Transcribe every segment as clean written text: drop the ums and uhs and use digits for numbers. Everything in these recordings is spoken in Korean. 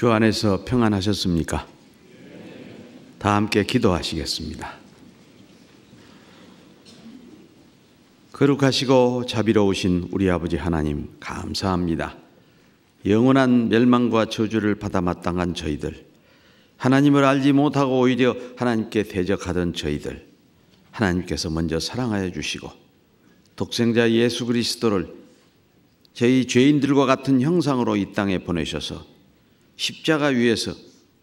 주 안에서 평안하셨습니까? 다 함께 기도하시겠습니다. 거룩하시고 자비로우신 우리 아버지 하나님, 감사합니다. 영원한 멸망과 저주를 받아 마땅한 저희들, 하나님을 알지 못하고 오히려 하나님께 대적하던 저희들, 하나님께서 먼저 사랑하여 주시고 독생자 예수 그리스도를 저희 죄인들과 같은 형상으로 이 땅에 보내셔서 십자가 위에서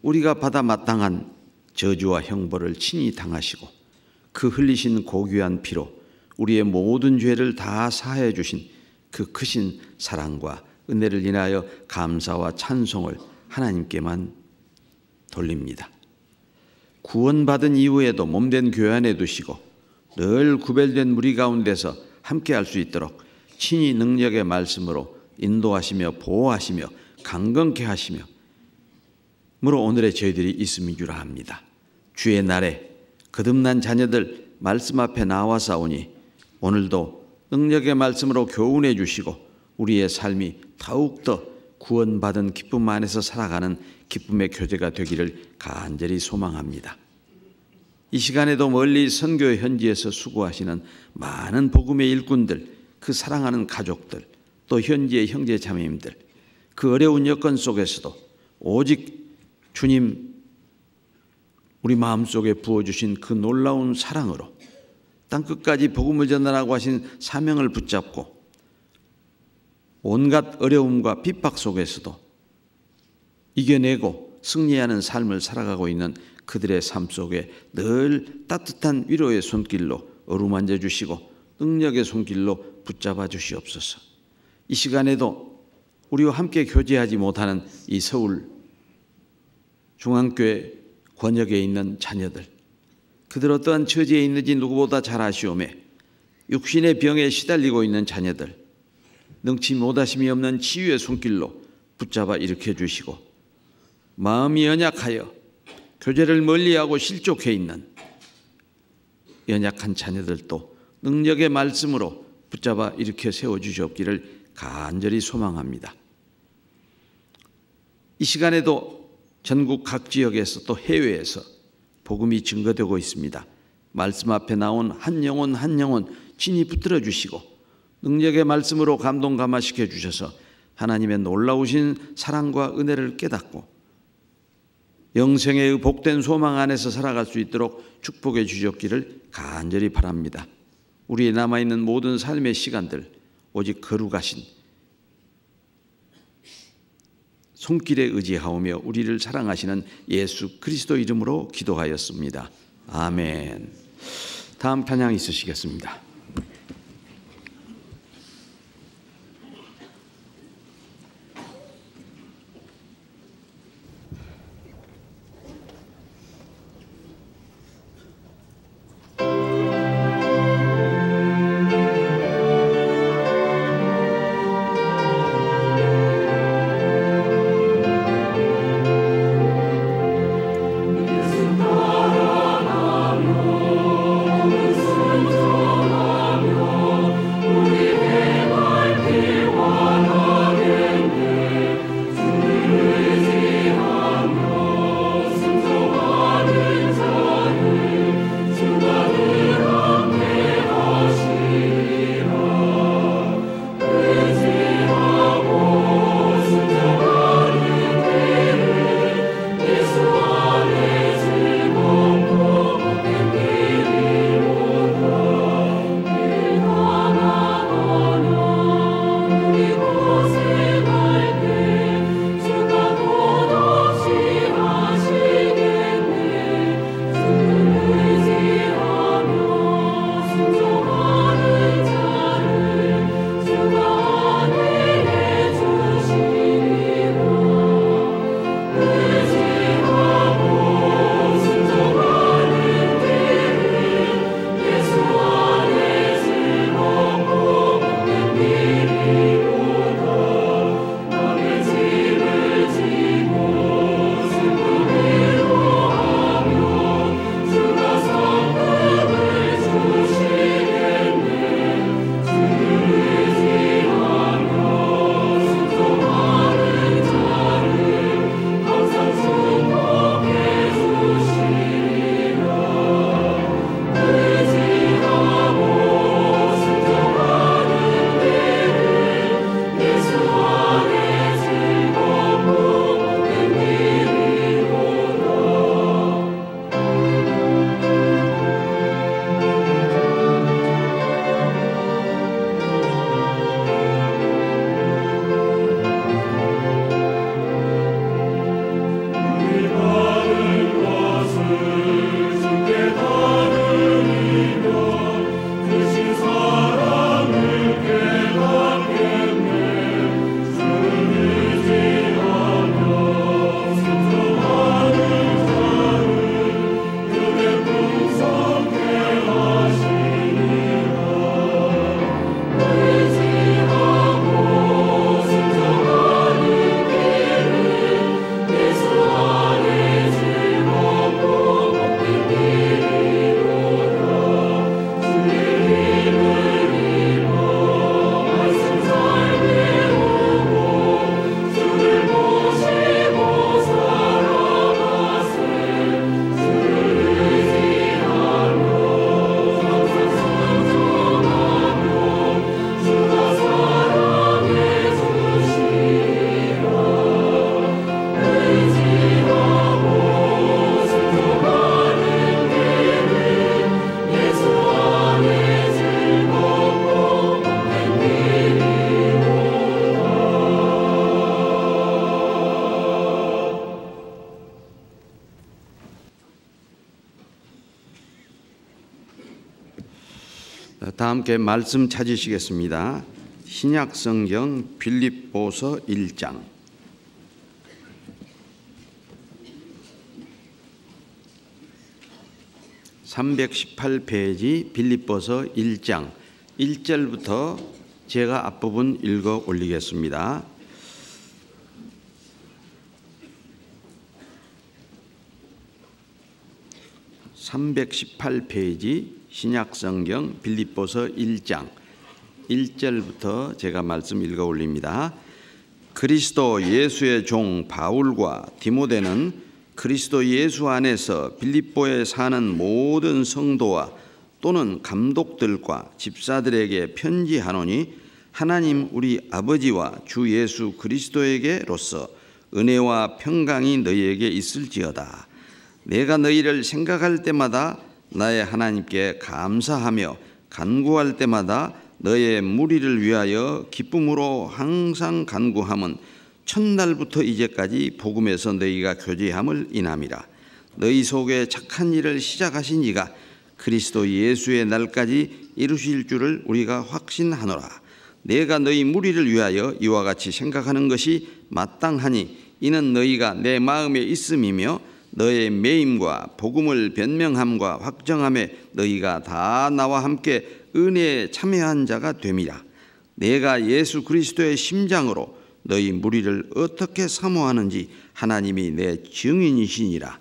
우리가 받아 마땅한 저주와 형벌을 친히 당하시고 그 흘리신 고귀한 피로 우리의 모든 죄를 다 사하여 주신 그 크신 사랑과 은혜를 인하여 감사와 찬송을 하나님께만 돌립니다. 구원받은 이후에도 몸된 교회 안에 두시고 늘 구별된 무리 가운데서 함께 할 수 있도록 친히 능력의 말씀으로 인도하시며 보호하시며 강건케 하시며 무로 오늘의 저희들이 있음인 줄 압니다. 주의 날에 거듭난 자녀들 말씀 앞에 나와 싸우니 오늘도 능력의 말씀으로 교훈해 주시고 우리의 삶이 더욱더 구원받은 기쁨 안에서 살아가는 기쁨의 교제가 되기를 간절히 소망합니다. 이 시간에도 멀리 선교 현지에서 수고하시는 많은 복음의 일꾼들, 그 사랑하는 가족들, 또 현지의 형제 자매님들, 그 어려운 여건 속에서도 오직 주님 우리 마음속에 부어주신 그 놀라운 사랑으로 땅끝까지 복음을 전하라고 하신 사명을 붙잡고 온갖 어려움과 핍박 속에서도 이겨내고 승리하는 삶을 살아가고 있는 그들의 삶 속에 늘 따뜻한 위로의 손길로 어루만져 주시고 능력의 손길로 붙잡아 주시옵소서. 이 시간에도 우리와 함께 교제하지 못하는 이 서울 중앙교회 권역에 있는 자녀들, 그들 어떠한 처지에 있는지 누구보다 잘 아시오매 육신의 병에 시달리고 있는 자녀들, 능치 못하심이 없는 치유의 손길로 붙잡아 일으켜 주시고 마음이 연약하여 교제를 멀리하고 실족해 있는 연약한 자녀들도 능력의 말씀으로 붙잡아 일으켜 세워주시옵기를 간절히 소망합니다. 이 시간에도 전국 각 지역에서 또 해외에서 복음이 증거되고 있습니다. 말씀 앞에 나온 한 영혼 한 영혼 친히 붙들어 주시고 능력의 말씀으로 감동 감화시켜 주셔서 하나님의 놀라우신 사랑과 은혜를 깨닫고 영생의 복된 소망 안에서 살아갈 수 있도록 축복해 주셨기를 간절히 바랍니다. 우리의 남아있는 모든 삶의 시간들 오직 거룩하신 손길에 의지하오며 우리를 사랑하시는 예수 그리스도 이름으로 기도하였습니다. 아멘. 다음 찬양 있으시겠습니다. 예수 따라 나며 다 함께 말씀 찾으시겠습니다. 신약성경 빌립보서 1장. (318페이지) 빌립보서 1장 1절부터 제가 앞부분 읽어 올리겠습니다. (318페이지) 신약성경 빌립보서 1장 1절부터 제가 말씀 읽어 올립니다. 그리스도 예수의 종 바울과 디모데는 그리스도 예수 안에서 빌립보에 사는 모든 성도와 또는 감독들과 집사들에게 편지하노니 하나님 우리 아버지와 주 예수 그리스도에게로서 은혜와 평강이 너희에게 있을지어다. 내가 너희를 생각할 때마다 나의 하나님께 감사하며 간구할 때마다 너의 무리를 위하여 기쁨으로 항상 간구함은 첫날부터 이제까지 복음에서 너희가 교제함을 인함이라. 너희 속에 착한 일을 시작하신 이가 그리스도 예수의 날까지 이루실 줄을 우리가 확신하노라. 내가 너희 무리를 위하여 이와 같이 생각하는 것이 마땅하니 이는 너희가 내 마음에 있음이며 너의 매임과 복음을 변명함과 확정함에 너희가 다 나와 함께 은혜에 참여한 자가 됨이라. 내가 예수 그리스도의 심장으로 너희 무리를 어떻게 사모하는지 하나님이 내 증인이시니라.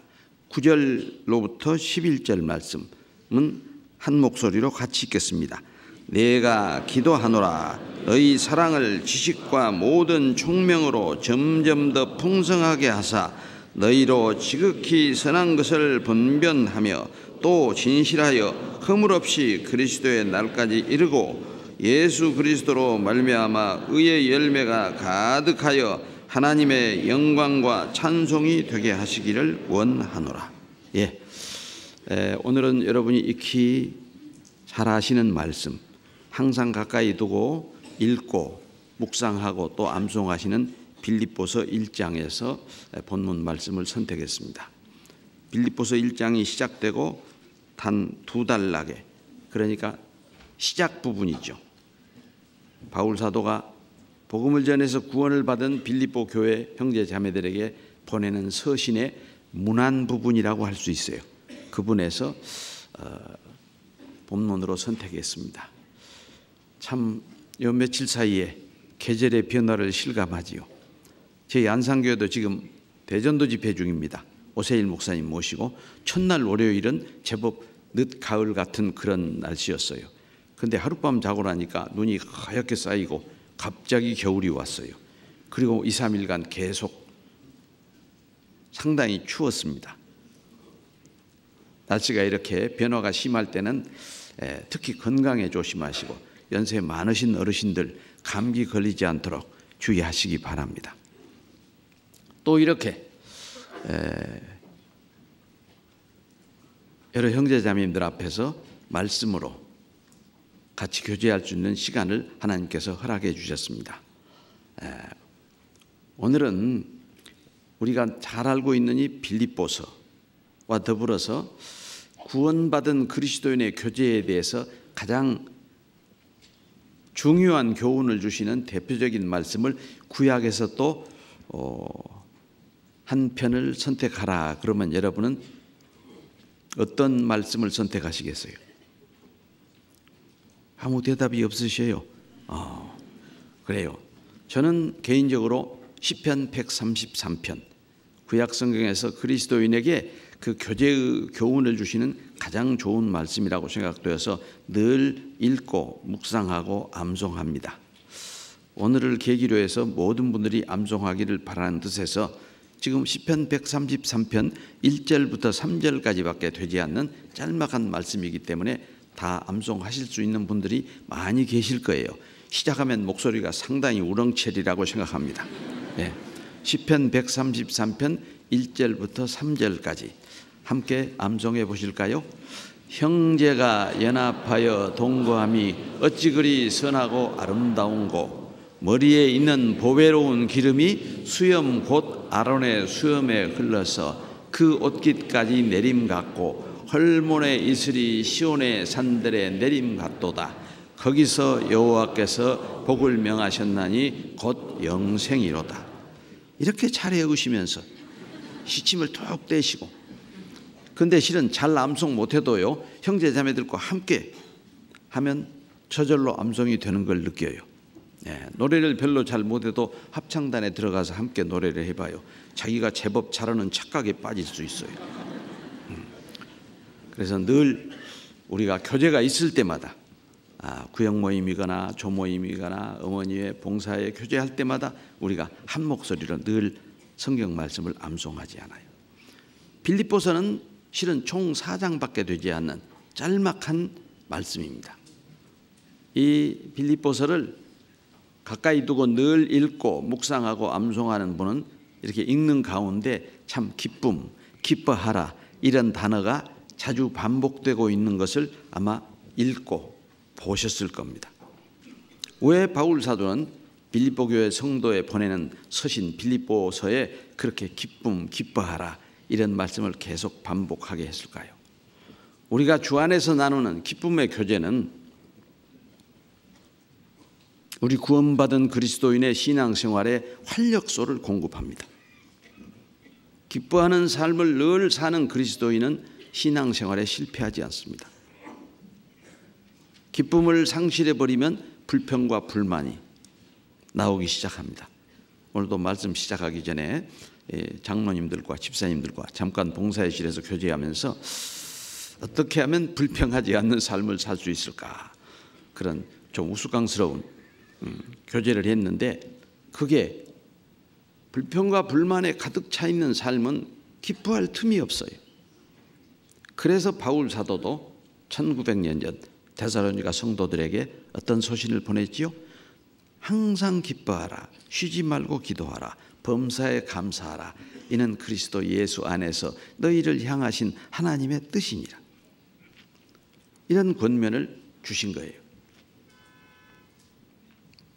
9절로부터 11절 말씀은 한 목소리로 같이 읽겠습니다. 내가 기도하노라. 너희 사랑을 지식과 모든 총명으로 점점 더 풍성하게 하사 너희로 지극히 선한 것을 분별하며 또 진실하여 허물 없이 그리스도의 날까지 이르고 예수 그리스도로 말미암아 의의 열매가 가득하여 하나님의 영광과 찬송이 되게 하시기를 원하노라. 오늘은 여러분이 익히 잘 아시는 말씀, 항상 가까이 두고 읽고 묵상하고 또 암송하시는 빌립보서 1장에서 본문 말씀을 선택했습니다. 빌립보서 1장이 시작되고 단 2달락에, 그러니까 시작 부분이죠. 바울 사도가 복음을 전해서 구원을 받은 빌립보 교회 형제 자매들에게 보내는 서신의 문안 부분이라고 할 수 있어요. 그 부분에서 본문으로 선택했습니다. 참 요 며칠 사이에 계절의 변화를 실감하지요. 저희 안산교회도 지금 대전도 집회 중입니다. 오세일 목사님 모시고 첫날 월요일은 제법 늦 가을 같은 그런 날씨였어요. 근데 하룻밤 자고 나니까 눈이 하얗게 쌓이고 갑자기 겨울이 왔어요. 그리고 2, 3일간 계속 상당히 추웠습니다. 날씨가 이렇게 변화가 심할 때는 특히 건강에 조심하시고 연세 많으신 어르신들 감기 걸리지 않도록 주의하시기 바랍니다. 또 이렇게 여러 형제자매님들 앞에서 말씀으로 같이 교제할 수 있는 시간을 하나님께서 허락해 주셨습니다. 오늘은 우리가 잘 알고 있는 이 빌립보서와 더불어서 구원받은 그리스도인의 교제에 대해서 가장 중요한 교훈을 주시는 대표적인 말씀을 구약에서 또 한 편을 선택하라. 그러면 여러분은 어떤 말씀을 선택하시겠어요? 아무 대답이 없으셔요. 그래요. 저는 개인적으로 시편 133편, 구약 성경에서 그리스도인에게 그 교제의 교훈을 주시는 가장 좋은 말씀이라고 생각되어서 늘 읽고 묵상하고 암송합니다. 오늘을 계기로 해서 모든 분들이 암송하기를 바라는 뜻에서 지금 시편 133편 1절부터 3절까지밖에 되지 않는 짤막한 말씀이기 때문에 다 암송하실 수 있는 분들이 많이 계실 거예요. 시작하면 목소리가 상당히 우렁차리라고 생각합니다. 시편 133편 1절부터 3절까지 함께 암송해 보실까요? 형제가 연합하여 동거함이 어찌 그리 선하고 아름다운고 머리에 있는 보배로운 기름이 수염 곧 아론의 수염에 흘러서 그 옷깃까지 내림 같고 헐몬의 이슬이 시온의 산들에 내림 같도다. 거기서 여호와께서 복을 명하셨나니 곧 영생이로다. 이렇게 잘 외우시면서 시침을 툭 떼시고, 근데 실은 잘 암송 못해도요, 형제 자매들과 함께 하면 저절로 암송이 되는 걸 느껴요. 노래를 별로 잘 못해도 합창단에 들어가서 함께 노래를 해봐요. 자기가 제법 잘하는 착각에 빠질 수 있어요. 그래서 늘 우리가 교제가 있을 때마다, 구역 모임이거나 조모임이거나 어머니의 봉사에 교제할 때마다 우리가 한 목소리로 늘 성경 말씀을 암송하지 않아요. 빌립보서는 실은 총 4장밖에 되지 않는 짤막한 말씀입니다. 이 빌립보서를 가까이 두고 늘 읽고 묵상하고 암송하는 분은 이렇게 읽는 가운데 참 기쁨, 기뻐하라 이런 단어가 자주 반복되고 있는 것을 아마 읽고 보셨을 겁니다. 왜 바울 사도는 빌립보 교회 성도에 보내는 서신 빌립보서에 그렇게 기쁨, 기뻐하라 이런 말씀을 계속 반복하게 했을까요? 우리가 주 안에서 나누는 기쁨의 교제는 우리 구원받은 그리스도인의 신앙생활에 활력소를 공급합니다. 기뻐하는 삶을 늘 사는 그리스도인은 신앙생활에 실패하지 않습니다. 기쁨을 상실해버리면 불평과 불만이 나오기 시작합니다. 오늘도 말씀 시작하기 전에 장로님들과 집사님들과 잠깐 봉사회실에서 교제하면서 어떻게 하면 불평하지 않는 삶을 살 수 있을까, 그런 좀 우스꽝스러운 교제를 했는데, 그게 불평과 불만에 가득 차 있는 삶은 기뻐할 틈이 없어요. 그래서 바울 사도도 1900년 전 데살로니가 성도들에게 어떤 소신을 보냈지요? 항상 기뻐하라, 쉬지 말고 기도하라, 범사에 감사하라. 이는 그리스도 예수 안에서 너희를 향하신 하나님의 뜻이니라. 이런 권면을 주신 거예요.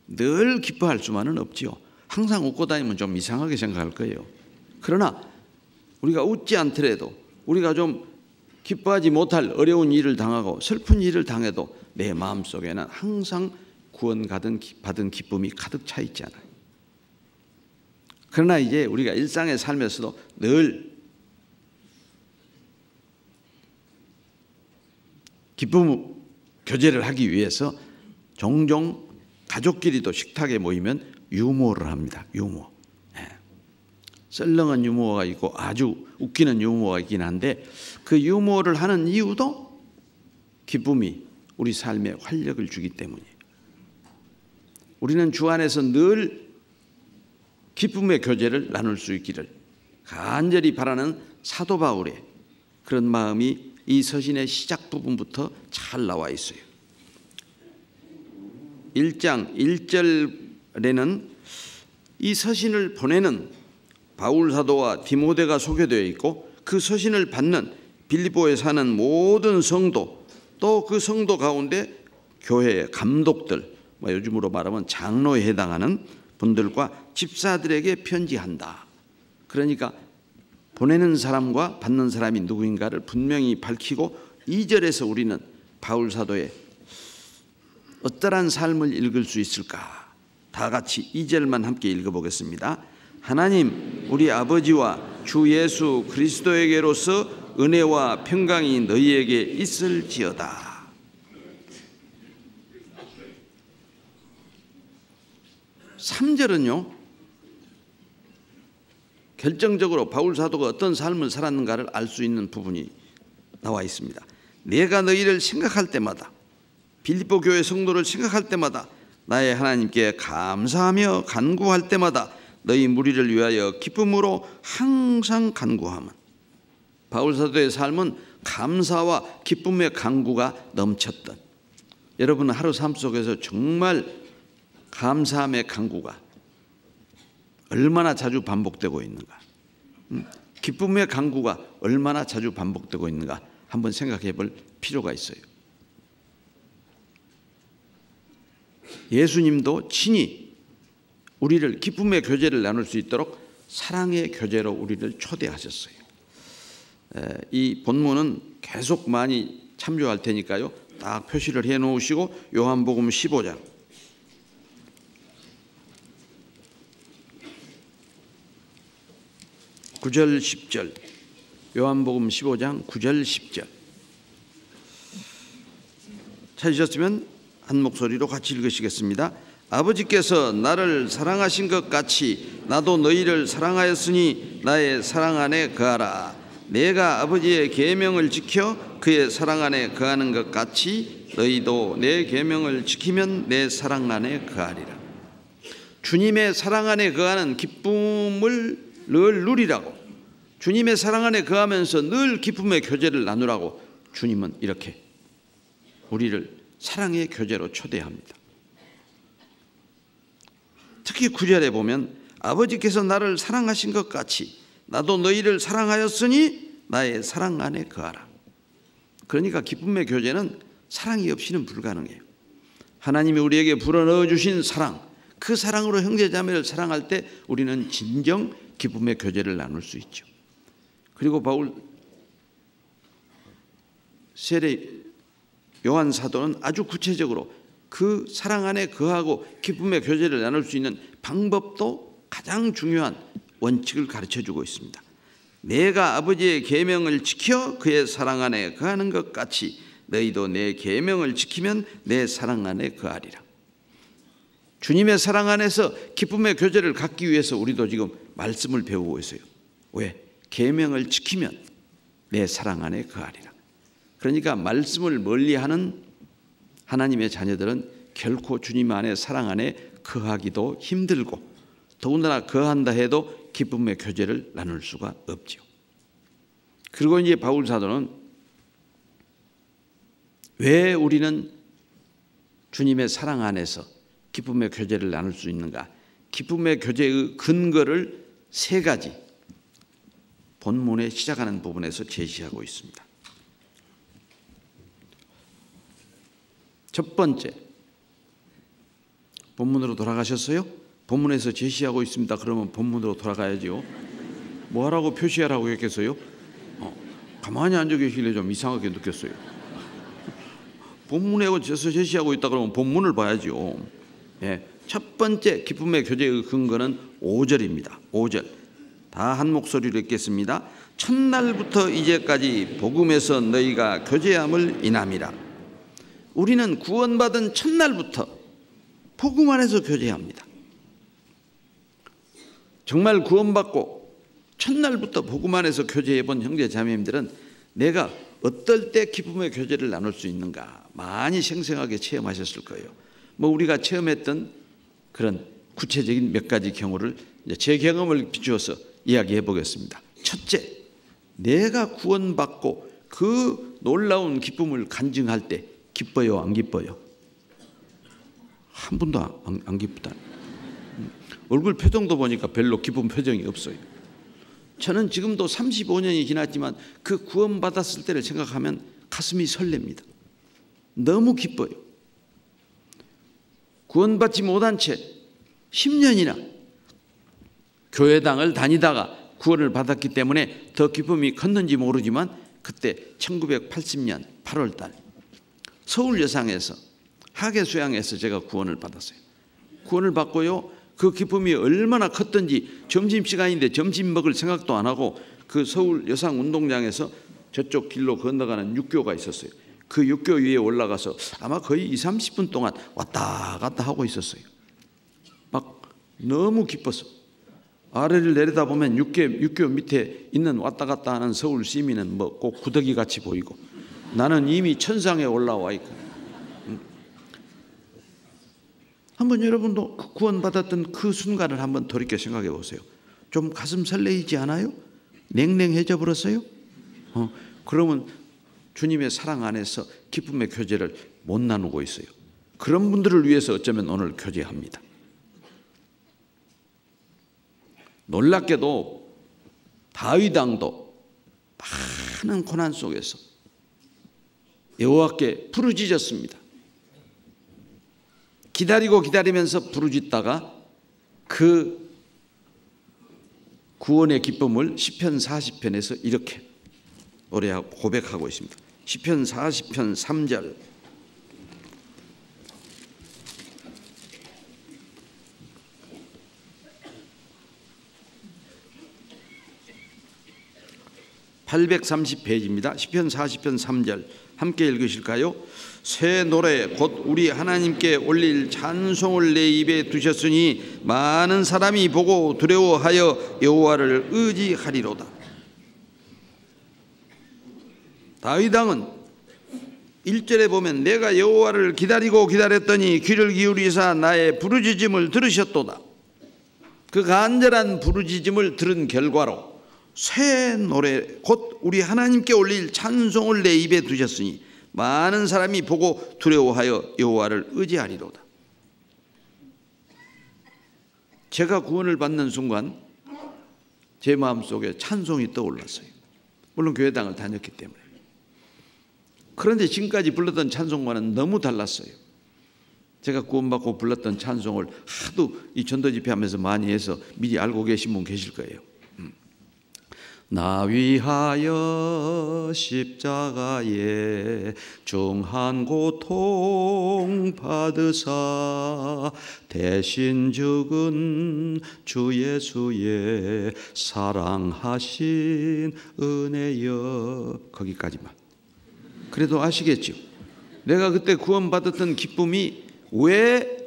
늘 기뻐할 수만은 없지요. 항상 웃고 다니면 좀 이상하게 생각할 거예요. 그러나 우리가 웃지 않더라도, 우리가 좀 기뻐하지 못할 어려운 일을 당하고 슬픈 일을 당해도 내 마음속에는 항상 구원 받은 기쁨이 가득 차 있잖아요. 그러나 이제 우리가 일상의 삶에서도 늘 기쁨 교제를 하기 위해서 종종 가족끼리도 식탁에 모이면 유머를 합니다. 유머. 썰렁한 유머가 있고 아주 웃기는 유머가 있긴 한데, 그 유머를 하는 이유도 기쁨이 우리 삶에 활력을 주기 때문이에요. 우리는 주 안에서 늘 기쁨의 교제를 나눌 수 있기를 간절히 바라는 사도 바울의 그런 마음이 이 서신의 시작 부분부터 잘 나와 있어요. 1장 1절에는 이 서신을 보내는 바울 사도와 디모데가 소개되어 있고, 그 서신을 받는 빌립보에 사는 모든 성도, 또 그 성도 가운데 교회의 감독들, 요즘으로 말하면 장로에 해당하는 분들과 집사들에게 편지한다. 그러니까 보내는 사람과 받는 사람이 누구인가를 분명히 밝히고, 2절에서 우리는 바울 사도의 어떠한 삶을 읽을 수 있을까? 다 같이 2절만 함께 읽어보겠습니다. 하나님 우리 아버지와 주 예수 그리스도에게로서 은혜와 평강이 너희에게 있을지어다. (3절은요) 결정적으로 바울 사도가 어떤 삶을 살았는가를 알 수 있는 부분이 나와 있습니다. 내가 너희를 생각할 때마다, 빌립보 교회 성도를 생각할 때마다, 나의 하나님께 감사하며 간구할 때마다 너희 무리를 위하여 기쁨으로 항상 간구함은. 바울 사도의 삶은 감사와 기쁨의 간구가 넘쳤던, 여러분은 하루 삶 속에서 정말 감사함의 간구가 얼마나 자주 반복되고 있는가, 기쁨의 간구가 얼마나 자주 반복되고 있는가 한번 생각해 볼 필요가 있어요. 예수님도 친히 우리를 기쁨의 교제를 나눌 수 있도록 사랑의 교제로 우리를 초대하셨어요. 이 본문은 계속 많이 참조할 테니까요. 딱 표시를 해 놓으시고 요한복음 15장 9절 10절 요한복음 15장 9절 10절 찾으셨으면 한 목소리로 같이 읽으시겠습니다. 아버지께서 나를 사랑하신 것 같이 나도 너희를 사랑하였으니 나의 사랑 안에 거하라. 내가 아버지의 계명을 지켜 그의 사랑 안에 거하는 것 같이 너희도 내 계명을 지키면 내 사랑 안에 거하리라. 주님의 사랑 안에 거하는 기쁨을 늘 누리라고, 주님의 사랑 안에 거하면서 늘 기쁨의 교제를 나누라고 주님은 이렇게 우리를 사랑의 교제로 초대합니다. 특히 9절에 보면 아버지께서 나를 사랑하신 것 같이 나도 너희를 사랑하였으니 나의 사랑 안에 거하라. 그러니까 기쁨의 교제는 사랑이 없이는 불가능해요. 하나님이 우리에게 불어넣어 주신 사랑, 그 사랑으로 형제자매를 사랑할 때 우리는 진정 기쁨의 교제를 나눌 수 있죠. 그리고 바울 세례 요한 사도는 아주 구체적으로 그 사랑 안에 거하고 기쁨의 교제를 나눌 수 있는 방법도 가장 중요한 원칙을 가르쳐주고 있습니다. 내가 아버지의 계명을 지켜 그의 사랑 안에 거하는 것 같이 너희도 내 계명을 지키면 내 사랑 안에 거하리라. 주님의 사랑 안에서 기쁨의 교제를 갖기 위해서 우리도 지금 말씀을 배우고 있어요. 왜? 계명을 지키면 내 사랑 안에 거하리라. 그러니까 말씀을 멀리하는 하나님의 자녀들은 결코 주님 안에 사랑 안에 거하기도 힘들고 더군다나 거한다 해도 기쁨의 교제를 나눌 수가 없죠. 그리고 이제 바울 사도는 왜 우리는 주님의 사랑 안에서 기쁨의 교제를 나눌 수 있는가? 기쁨의 교제의 근거를 세 가지 본문에 시작하는 부분에서 제시하고 있습니다. 첫 번째, 본문으로 돌아가셨어요? 본문에서 제시하고 있습니다. 그러면 본문으로 돌아가야죠. 뭐 하라고 표시하라고 했겠어요? 가만히 앉아 계시길래 좀 이상하게 느꼈어요. 본문에 제시하고 있다 그러면 본문을 봐야죠. 예, 첫 번째 기쁨의 교제의 근거는 5절입니다. 5절 다 한 목소리로 읽겠습니다. 첫날부터 이제까지 복음에서 너희가 교제함을 인함이라. 우리는 구원받은 첫날부터 복음 안에서 교제합니다. 정말 구원받고 첫날부터 복음 안에서 교제해본 형제 자매님들은 내가 어떨 때 기쁨의 교제를 나눌 수 있는가 많이 생생하게 체험하셨을 거예요. 뭐 우리가 체험했던 그런 구체적인 몇 가지 경우를 제 경험을 비추어서 이야기해 보겠습니다. 첫째, 내가 구원받고 그 놀라운 기쁨을 간증할 때 기뻐요, 안 기뻐요? 한 분도 안 기쁘다. 얼굴 표정도 보니까 별로 기쁜 표정이 없어요. 저는 지금도 35년이 지났지만 그 구원받았을 때를 생각하면 가슴이 설렙니다. 너무 기뻐요. 구원받지 못한 채 10년이나 교회당을 다니다가 구원을 받았기 때문에 더 기쁨이 컸는지 모르지만 그때 1980년 8월 달 서울 여상에서 하계수양에서 제가 구원을 받았어요. 구원을 받고요. 그 기쁨이 얼마나 컸던지 점심시간인데 점심 먹을 생각도 안 하고 그 서울 여상 운동장에서 저쪽 길로 건너가는 육교가 있었어요. 그 육교 위에 올라가서 아마 거의 20-30분 동안 왔다 갔다 하고 있었어요. 막 너무 기뻐서 아래를 내려다보면 육교 밑에 있는 왔다 갔다 하는 서울 시민은 뭐 꼭 구더기 같이 보이고 나는 이미 천상에 올라와 있고. 한번 여러분도 구원받았던 그 순간을 한번 돌이켜 생각해 보세요. 좀 가슴 설레이지 않아요? 냉랭해져 버렸어요? 그러면 주님의 사랑 안에서 기쁨의 교제를 못 나누고 있어요. 그런 분들을 위해서 어쩌면 오늘 교제합니다. 놀랍게도 다윗 왕도 많은 고난 속에서 여호와께 부르짖었습니다. 기다리면서 부르짖다가 그 구원의 기쁨을 시편 40편에서 이렇게 노래하고 고백하고 있습니다. 시편 40편 3절. (830페이지입니다) 시편 40편 3절 함께 읽으실까요? 새 노래 곧 우리 하나님께 올릴 찬송을 내 입에 두셨으니 많은 사람이 보고 두려워하여 여호와를 의지하리로다. 다윗 왕은 1절에 보면 내가 여호와를 기다리고 기다렸더니 귀를 기울이사 나의 부르짖음을 들으셨도다. 그 간절한 부르짖음을 들은 결과로 새 노래 곧 우리 하나님께 올릴 찬송을 내 입에 두셨으니 많은 사람이 보고 두려워하여 여호와를 의지하리로다. 제가 구원을 받는 순간 제 마음속에 찬송이 떠올랐어요. 물론 교회당을 다녔기 때문에. 그런데 지금까지 불렀던 찬송과는 너무 달랐어요. 제가 구원받고 불렀던 찬송을 하도 이 전도 집회하면서 많이 해서 미리 알고 계신 분 계실 거예요. 나 위하여 십자가에 중한 고통 받으사 대신 죽은 주 예수의 사랑하신 은혜여. 거기까지만. 그래도 아시겠죠? 내가 그때 구원받았던 기쁨이 왜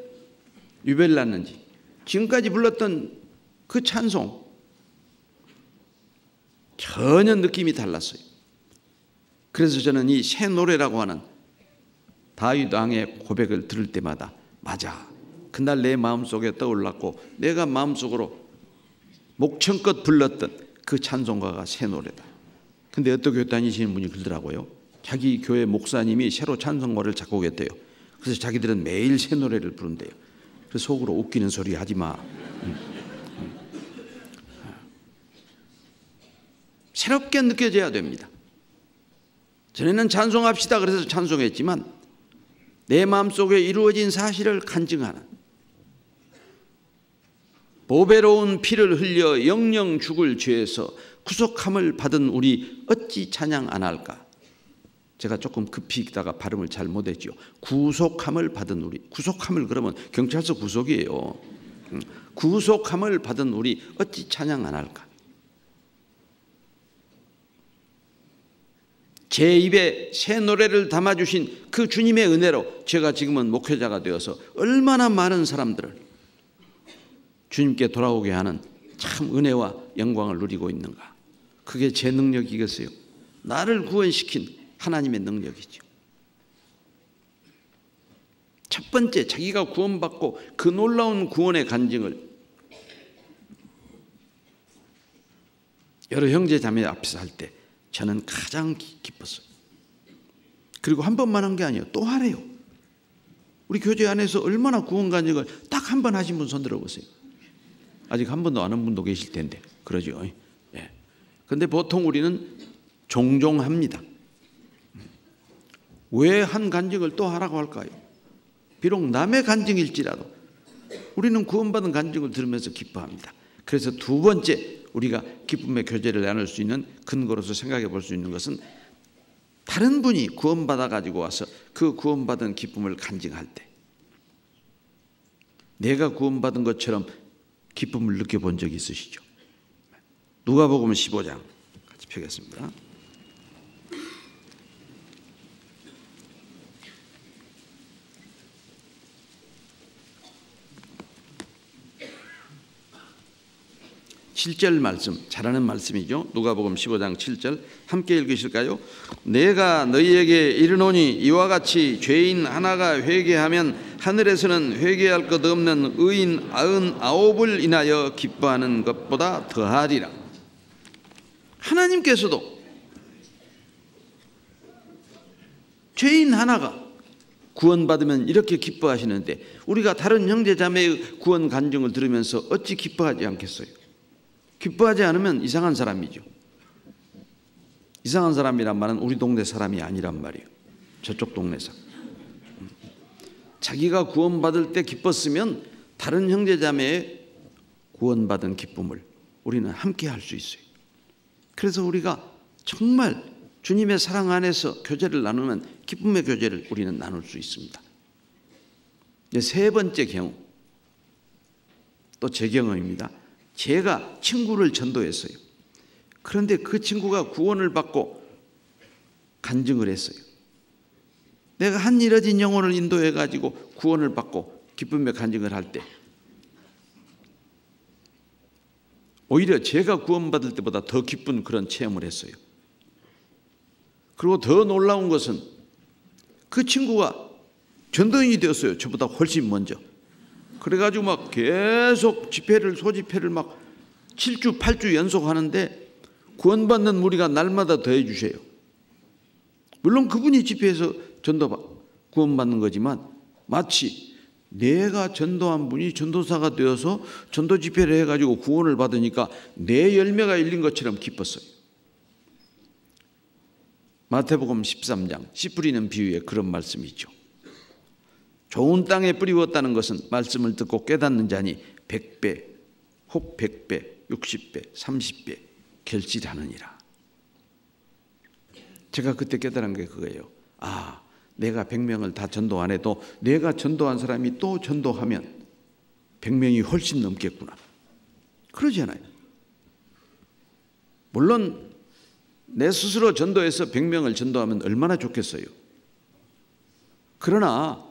유배를 났는지, 지금까지 불렀던 그 찬송 전혀 느낌이 달랐어요. 그래서 저는 이 새 노래라고 하는 다윗 왕의 고백을 들을 때마다 맞아, 그날 내 마음속에 떠올랐고 내가 마음속으로 목청껏 불렀던 그 찬송가가 새 노래다. 근데 어떤 교회 다니시는 분이 그러더라고요. 자기 교회 목사님이 새로 찬송가를 작곡했대요. 그래서 자기들은 매일 새 노래를 부른대요. 그래서 속으로 웃기는 소리 하지 마. 새롭게 느껴져야 됩니다. 전에는 찬송합시다 그래서 찬송했지만 내 마음속에 이루어진 사실을 간증하는, 보배로운 피를 흘려 영영 죽을 죄에서 구속함을 받은 우리 어찌 찬양 안 할까. 제가 조금 급히 읽다가 발음을 잘 못했죠. 구속함을 받은 우리. 구속함을 그러면 경찰서 구속이에요. 구속함을 받은 우리 어찌 찬양 안 할까. 제 입에 새 노래를 담아주신 그 주님의 은혜로 제가 지금은 목회자가 되어서 얼마나 많은 사람들을 주님께 돌아오게 하는 참 은혜와 영광을 누리고 있는가. 그게 제 능력이겠어요? 나를 구원시킨 하나님의 능력이죠. 첫 번째, 자기가 구원받고 그 놀라운 구원의 간증을 여러 형제 자매 앞에서 할 때 저는 가장 기뻤어요. 그리고 한 번만 한 게 아니에요. 또 하래요. 우리 교제 안에서 얼마나 구원 간증을 딱 한 번 하신 분 손 들어보세요. 아직 한 번도 안 한 분도 계실 텐데 그러죠. 예. 근데 보통 우리는 종종 합니다. 왜 한 간증을 또 하라고 할까요? 비록 남의 간증일지라도 우리는 구원받은 간증을 들으면서 기뻐합니다. 그래서 두 번째 우리가 기쁨의 교제를 나눌 수 있는 근거로서 생각해 볼 수 있는 것은 다른 분이 구원받아 가지고 와서 그 구원받은 기쁨을 간증할 때 내가 구원받은 것처럼 기쁨을 느껴본 적이 있으시죠? 누가복음 15장 같이 펴겠습니다. (7절) 말씀, 잘하는 말씀이죠. 누가복음 15장 7절 함께 읽으실까요? 내가 너희에게 이르노니 이와 같이 죄인 하나가 회개하면 하늘에서는 회개할 것 없는 의인 99을 인하여 기뻐하는 것보다 더하리라. 하나님께서도 죄인 하나가 구원받으면 이렇게 기뻐하시는데 우리가 다른 형제자매의 구원 간증을 들으면서 어찌 기뻐하지 않겠어요? 기뻐하지 않으면 이상한 사람이죠. 이상한 사람이란 말은 우리 동네 사람이 아니란 말이에요. 저쪽 동네 사람. 자기가 구원받을 때 기뻤으면 다른 형제자매의 구원받은 기쁨을 우리는 함께 할 수 있어요. 그래서 우리가 정말 주님의 사랑 안에서 교제를 나누면 기쁨의 교제를 우리는 나눌 수 있습니다. 세 번째 경우, 또 제 경험입니다. 제가 친구를 전도했어요. 그런데 그 친구가 구원을 받고 간증을 했어요. 내가 한 잃어진 영혼을 인도해가지고 구원을 받고 기쁨의 간증을 할 때 오히려 제가 구원받을 때보다 더 기쁜 그런 체험을 했어요. 그리고 더 놀라운 것은 그 친구가 전도인이 되었어요. 저보다 훨씬 먼저. 그래가지고 막 계속 소집회를 막 7주, 8주 연속하는데 구원받는 무리가 날마다 더해 주세요. 물론 그분이 집회에서 구원받는 거지만 마치 내가 전도한 분이 전도사가 되어서 전도 집회를 해가지고 구원을 받으니까 내 열매가 열린 것처럼 기뻤어요. 마태복음 13장 씨 뿌리는 비유에 그런 말씀이 있죠. 좋은 땅에 뿌리웠다는 것은 말씀을 듣고 깨닫는 자니 100배, 혹 100배, 60배, 30배 결실하느니라. 제가 그때 깨달은 게 그거예요. 아, 내가 100명을 다 전도 안 해도 내가 전도한 사람이 또 전도하면 100명이 훨씬 넘겠구나. 그러지 않아요. 물론 내 스스로 전도해서 100명을 전도하면 얼마나 좋겠어요. 그러나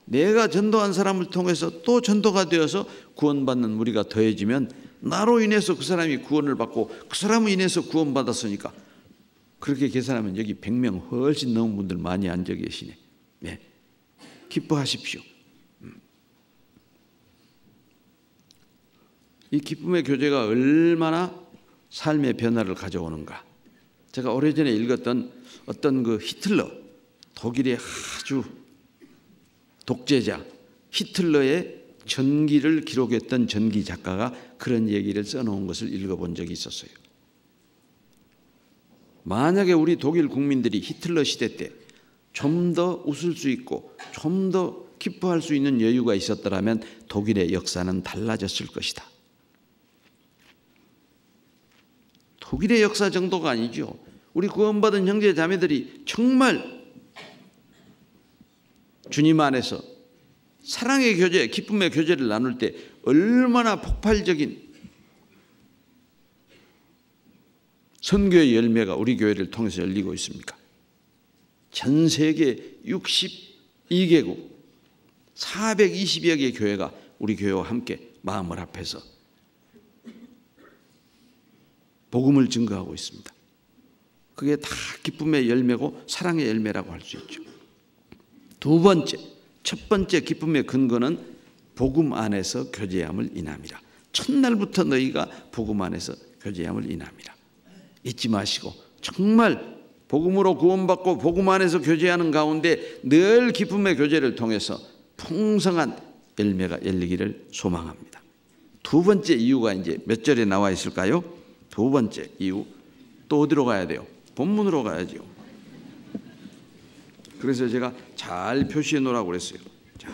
내가 전도한 사람을 통해서 또 전도가 되어서 구원받는 무리가 더해지면 나로 인해서 그 사람이 구원을 받고 그 사람으로 인해서 구원받았으니까 그렇게 계산하면 여기 100명 훨씬 넘은 분들 많이 앉아 계시네. 네. 기뻐하십시오. 이 기쁨의 교제가 얼마나 삶의 변화를 가져오는가. 제가 오래전에 읽었던 어떤 그 히틀러, 독일의 아주 독재자 히틀러의 전기를 기록했던 전기 작가가 그런 얘기를 써놓은 것을 읽어본 적이 있었어요. 만약에 우리 독일 국민들이 히틀러 시대 때 좀 더 웃을 수 있고 좀 더 기뻐할 수 있는 여유가 있었더라면 독일의 역사는 달라졌을 것이다. 독일의 역사 정도가 아니죠. 우리 구원받은 형제 자매들이 정말 주님 안에서 사랑의 교제, 기쁨의 교제를 나눌 때 얼마나 폭발적인 선교의 열매가 우리 교회를 통해서 열리고 있습니까? 전 세계 62개국 420여 개의 교회가 우리 교회와 함께 마음을 합해서 복음을 증거하고 있습니다. 그게 다 기쁨의 열매고 사랑의 열매라고 할 수 있죠. 첫 번째 기쁨의 근거는 복음 안에서 교제함을 인함이라. 첫날부터 너희가 복음 안에서 교제함을 인함이라. 잊지 마시고 정말 복음으로 구원받고 복음 안에서 교제하는 가운데 늘 기쁨의 교제를 통해서 풍성한 열매가 열리기를 소망합니다. 두 번째 이유가 이제 몇 절에 나와 있을까요? 두 번째 이유. 또 어디로 가야 돼요? 본문으로 가야죠. 그래서 제가 잘 표시해 놓으라고 그랬어요. 자,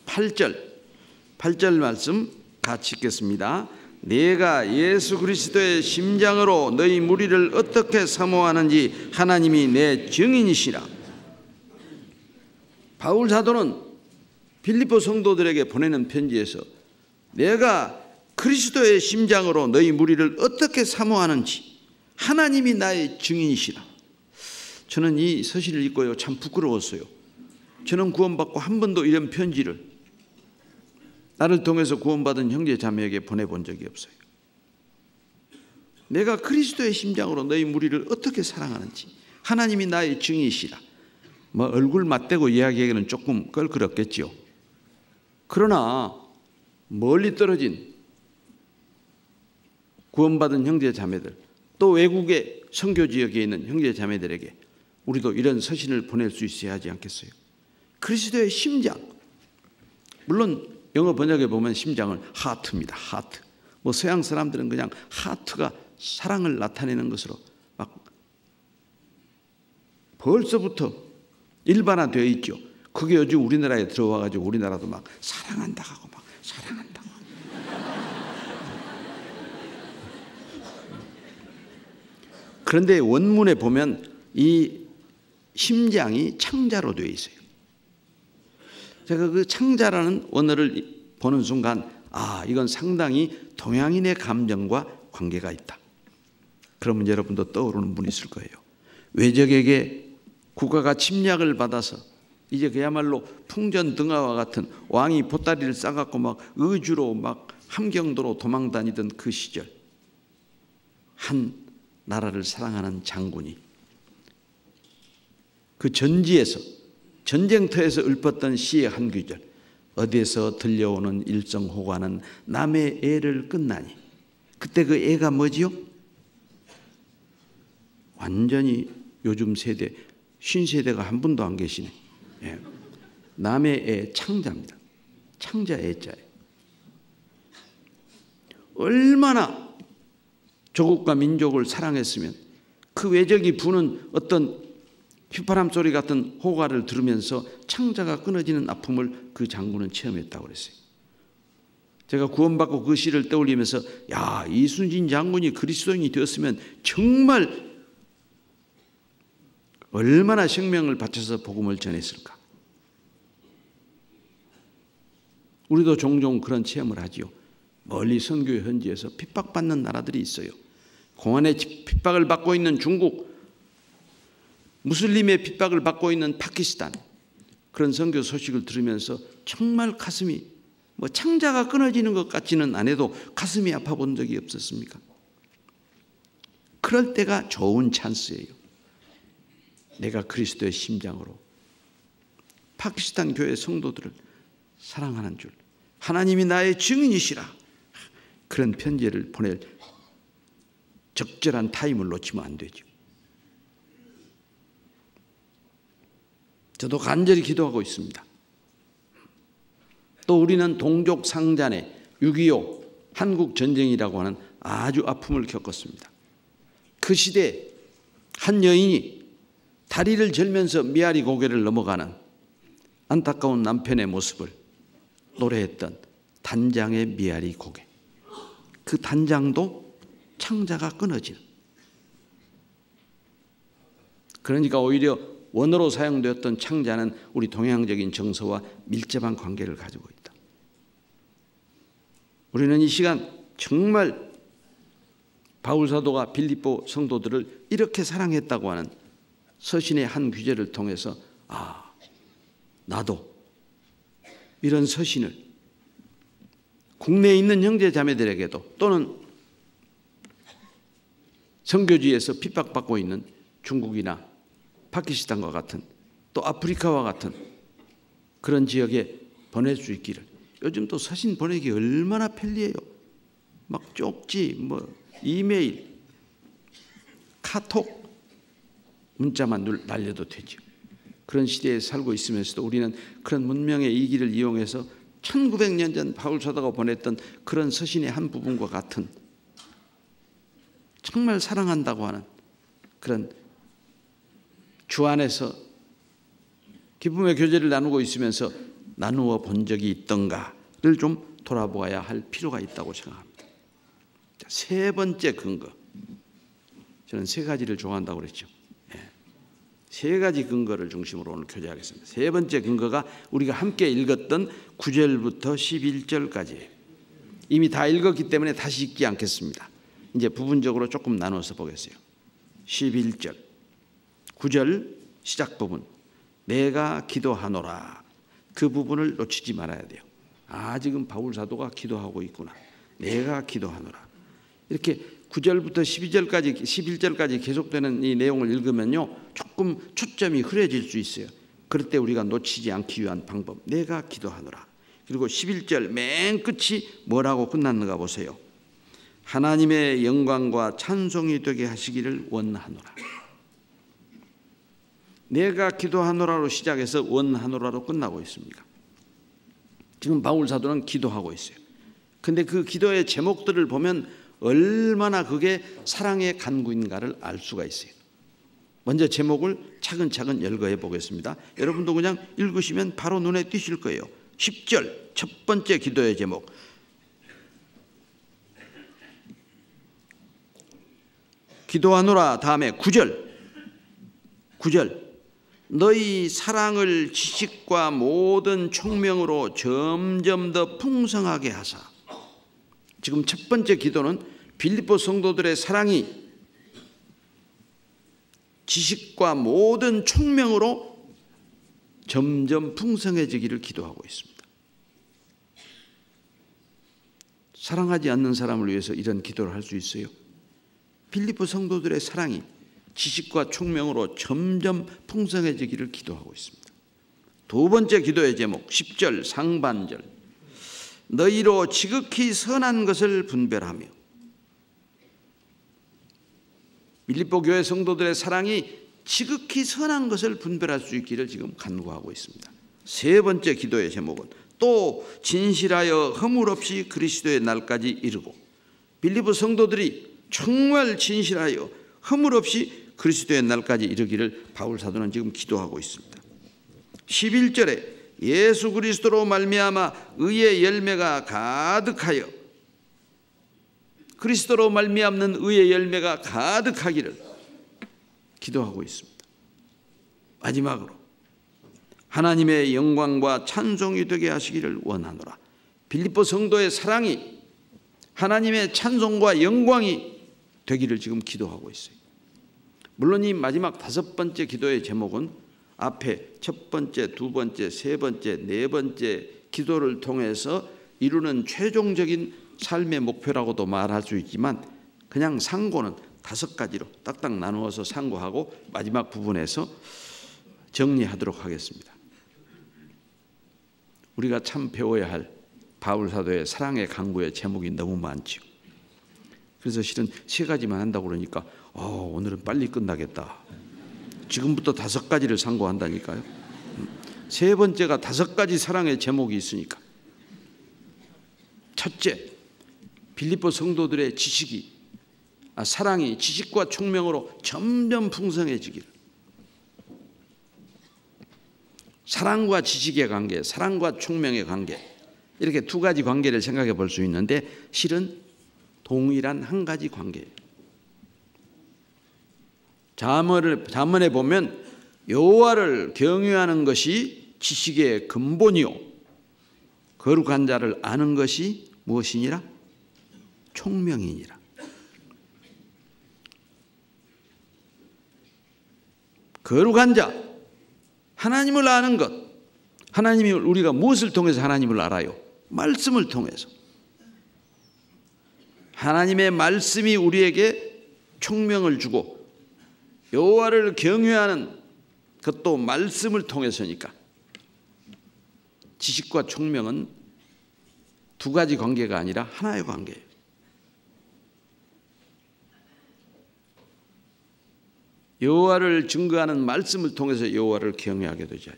8절 말씀 같이 읽겠습니다. 내가 예수 그리스도의 심장으로 너희 무리를 어떻게 사모하는지 하나님이 내 증인이시라. 바울 사도는 빌립보 성도들에게 보내는 편지에서 내가 그리스도의 심장으로 너희 무리를 어떻게 사모하는지 하나님이 나의 증인이시라. 저는 이 서신을 읽고요 참 부끄러웠어요. 저는 구원받고 한 번도 이런 편지를 나를 통해서 구원받은 형제 자매에게 보내본 적이 없어요. 내가 그리스도의 심장으로 너희 무리를 어떻게 사랑하는지 하나님이 나의 증인이시라. 뭐 얼굴 맞대고 이야기하기는 조금 껄끄럽겠죠. 그러나 멀리 떨어진 구원받은 형제 자매들 또 외국의 선교 지역에 있는 형제 자매들에게 우리도 이런 서신을 보낼 수 있어야 하지 않겠어요? 그리스도의 심장. 물론 영어 번역에 보면 심장을 하트입니다. 하트. 뭐 서양 사람들은 그냥 하트가 사랑을 나타내는 것으로 막 벌써부터 일반화되어 있죠. 그게 요즘 우리나라에 들어와 가지고 우리나라도 막 사랑한다 하고 막 사랑한다고. 그런데 원문에 보면 이 심장이 창자로 되어 있어요. 제가 그 창자라는 언어를 보는 순간 이건 상당히 동양인의 감정과 관계가 있다. 그러면 여러분도 떠오르는 분이 있을 거예요. 외적에게 국가가 침략을 받아서 이제 그야말로 풍전등화와 같은 왕이 보따리를 싸갖고 막 의주로 막 함경도로 도망다니던 그 시절, 한 나라를 사랑하는 장군이 그 전지에서, 전쟁터에서 읊었던 시의 한 구절, 어디에서 들려오는 일성호가는 남의 애를 끝나니. 그때 그 애가 뭐지요? 완전히 요즘 세대, 신세대가 한 분도 안 계시네. 예. 남의 애 창자입니다. 창자 애자예요. 얼마나 조국과 민족을 사랑했으면 그 외적이 부는 어떤 휘파람 소리 같은 호가를 들으면서 창자가 끊어지는 아픔을 그 장군은 체험했다고 그랬어요. 제가 구원받고 그 시를 떠올리면서 이순신 장군이 그리스도인이 되었으면 정말 얼마나 생명을 바쳐서 복음을 전했을까. 우리도 종종 그런 체험을 하지요. 멀리 선교 현지에서 핍박받는 나라들이 있어요. 공안의 핍박을 받고 있는 중국, 무슬림의 핍박을 받고 있는 파키스탄, 그런 선교 소식을 들으면서 정말 가슴이 창자가 끊어지는 것 같지는 않아도 가슴이 아파 본 적이 없었습니까? 그럴 때가 좋은 찬스예요. 내가 그리스도의 심장으로 파키스탄 교회 성도들을 사랑하는 줄, 하나님이 나의 증인이시라, 그런 편지를 보낼 적절한 타임을 놓치면 안 되죠. 저도 간절히 기도하고 있습니다. 또 우리는 동족 상잔의 6.25 한국 전쟁이라고 하는 아주 아픔을 겪었습니다. 그 시대에 한 여인이 다리를 절면서 미아리 고개를 넘어가는 안타까운 남편의 모습을 노래했던 단장의 미아리 고개. 그 단장도 창자가 끊어지는. 그러니까 오히려 원어로 사용되었던 창자는 우리 동양적인 정서와 밀접한 관계를 가지고 있다. 우리는 이 시간 정말 바울 사도가 빌립보 성도들을 이렇게 사랑했다고 하는 서신의 한 구절을 통해서 나도 이런 서신을 국내에 있는 형제 자매들에게도, 또는 선교지에서 핍박받고 있는 중국이나 파키스탄과 같은, 또 아프리카와 같은 그런 지역에 보낼 수 있기를. 요즘 또 서신 보내기 얼마나 편리해요. 막 쪽지, 이메일, 카톡, 문자만 날려도 되죠. 그런 시대에 살고 있으면서도 우리는 그런 문명의 이기를 이용해서 1900년 전 바울 사도가 보냈던 그런 서신의 한 부분과 같은, 정말 사랑한다고 하는 그런 주 안에서 기쁨의 교제를 나누고 있으면서 나누어 본 적이 있던가를 좀 돌아보아야 할 필요가 있다고 생각합니다. 세 번째 근거, 저는 세 가지를 좋아한다고 그랬죠. 세 가지 근거를 중심으로 오늘 교제하겠습니다. 세 번째 근거가 우리가 함께 읽었던 9절부터 11절까지예요. 이미 다 읽었기 때문에 다시 읽지 않겠습니다. 이제 부분적으로 조금 나눠서 보겠어요. 11절, 9절 시작 부분, 내가 기도하노라. 그 부분을 놓치지 말아야 돼요. 지금 바울 사도가 기도하고 있구나. 내가 기도하노라. 이렇게 9절부터 11절까지 계속되는 이 내용을 읽으면요, 조금 초점이 흐려질 수 있어요. 그럴 때 우리가 놓치지 않기 위한 방법, 내가 기도하노라. 그리고 11절 맨 끝이 뭐라고 끝났는가 보세요. 하나님의 영광과 찬송이 되게 하시기를 원하노라. 내가 기도하노라로 시작해서 원하노라로 끝나고 있습니다. 지금 바울 사도는 기도하고 있어요. 근데 그 기도의 제목들을 보면 얼마나 그게 사랑의 간구인가를 알 수가 있어요. 먼저 제목을 차근차근 열거해 보겠습니다. 여러분도 그냥 읽으시면 바로 눈에 띄실 거예요. 10절 첫 번째 기도의 제목, 기도하노라. 다음에 9절 너희 사랑을 지식과 모든 총명으로 점점 더 풍성하게 하사. 지금 첫 번째 기도는 빌립보 성도들의 사랑이 지식과 모든 총명으로 점점 풍성해지기를 기도하고 있습니다. 사랑하지 않는 사람을 위해서 이런 기도를 할 수 있어요? 빌립보 성도들의 사랑이 지식과 총명으로 점점 풍성해지기를 기도하고 있습니다. 두 번째 기도의 제목 10절 상반절 너희로 지극히 선한 것을 분별하며. 빌립보 교회 성도들의 사랑이 지극히 선한 것을 분별할 수 있기를 지금 간구하고 있습니다. 세 번째 기도의 제목은 또 진실하여 허물 없이 그리스도의 날까지 이르고. 빌립보 성도들이 정말 진실하여 허물 없이 그리스도의 날까지 이르기를 바울 사도는 지금 기도하고 있습니다. 11절에 예수 그리스도로 말미암아 의의 열매가 가득하여. 그리스도로 말미암는 의의 열매가 가득하기를 기도하고 있습니다. 마지막으로 하나님의 영광과 찬송이 되게 하시기를 원하노라. 빌립보 성도의 사랑이 하나님의 찬송과 영광이 되기를 지금 기도하고 있어요. 물론 이 마지막 다섯 번째 기도의 제목은 앞에 첫 번째, 두 번째, 세 번째, 네 번째 기도를 통해서 이루는 최종적인 삶의 목표라고도 말할 수 있지만 그냥 상고는 다섯 가지로 딱딱 나누어서 상고하고 마지막 부분에서 정리하도록 하겠습니다. 우리가 참 배워야 할 바울 사도의 사랑의 강구의 제목이 너무 많죠. 그래서 실은 세 가지만 한다고 그러니까 오늘은 빨리 끝나겠다. 지금부터 다섯 가지를 상고한다니까요. 세 번째가 다섯 가지 사랑의 제목이 있으니까. 첫째, 빌립보 성도들의 사랑이 지식과 총명으로 점점 풍성해지기를. 사랑과 지식의 관계, 사랑과 총명의 관계, 이렇게 두 가지 관계를 생각해 볼 수 있는데 실은 동일한 한 가지 관계예요. 잠언에 보면 여호와를 경외하는 것이 지식의 근본이요 거룩한 자를 아는 것이 무엇이니라? 총명이니라. 거룩한 자, 하나님을 아는 것. 하나님이 우리가 무엇을 통해서 하나님을 알아요? 말씀을 통해서. 하나님의 말씀이 우리에게 총명을 주고 여호와를 경외하는 것도 말씀을 통해서니까. 지식과 총명은 두 가지 관계가 아니라 하나의 관계예요. 여호와를 증거하는 말씀을 통해서 여호와를 경외하게 되죠.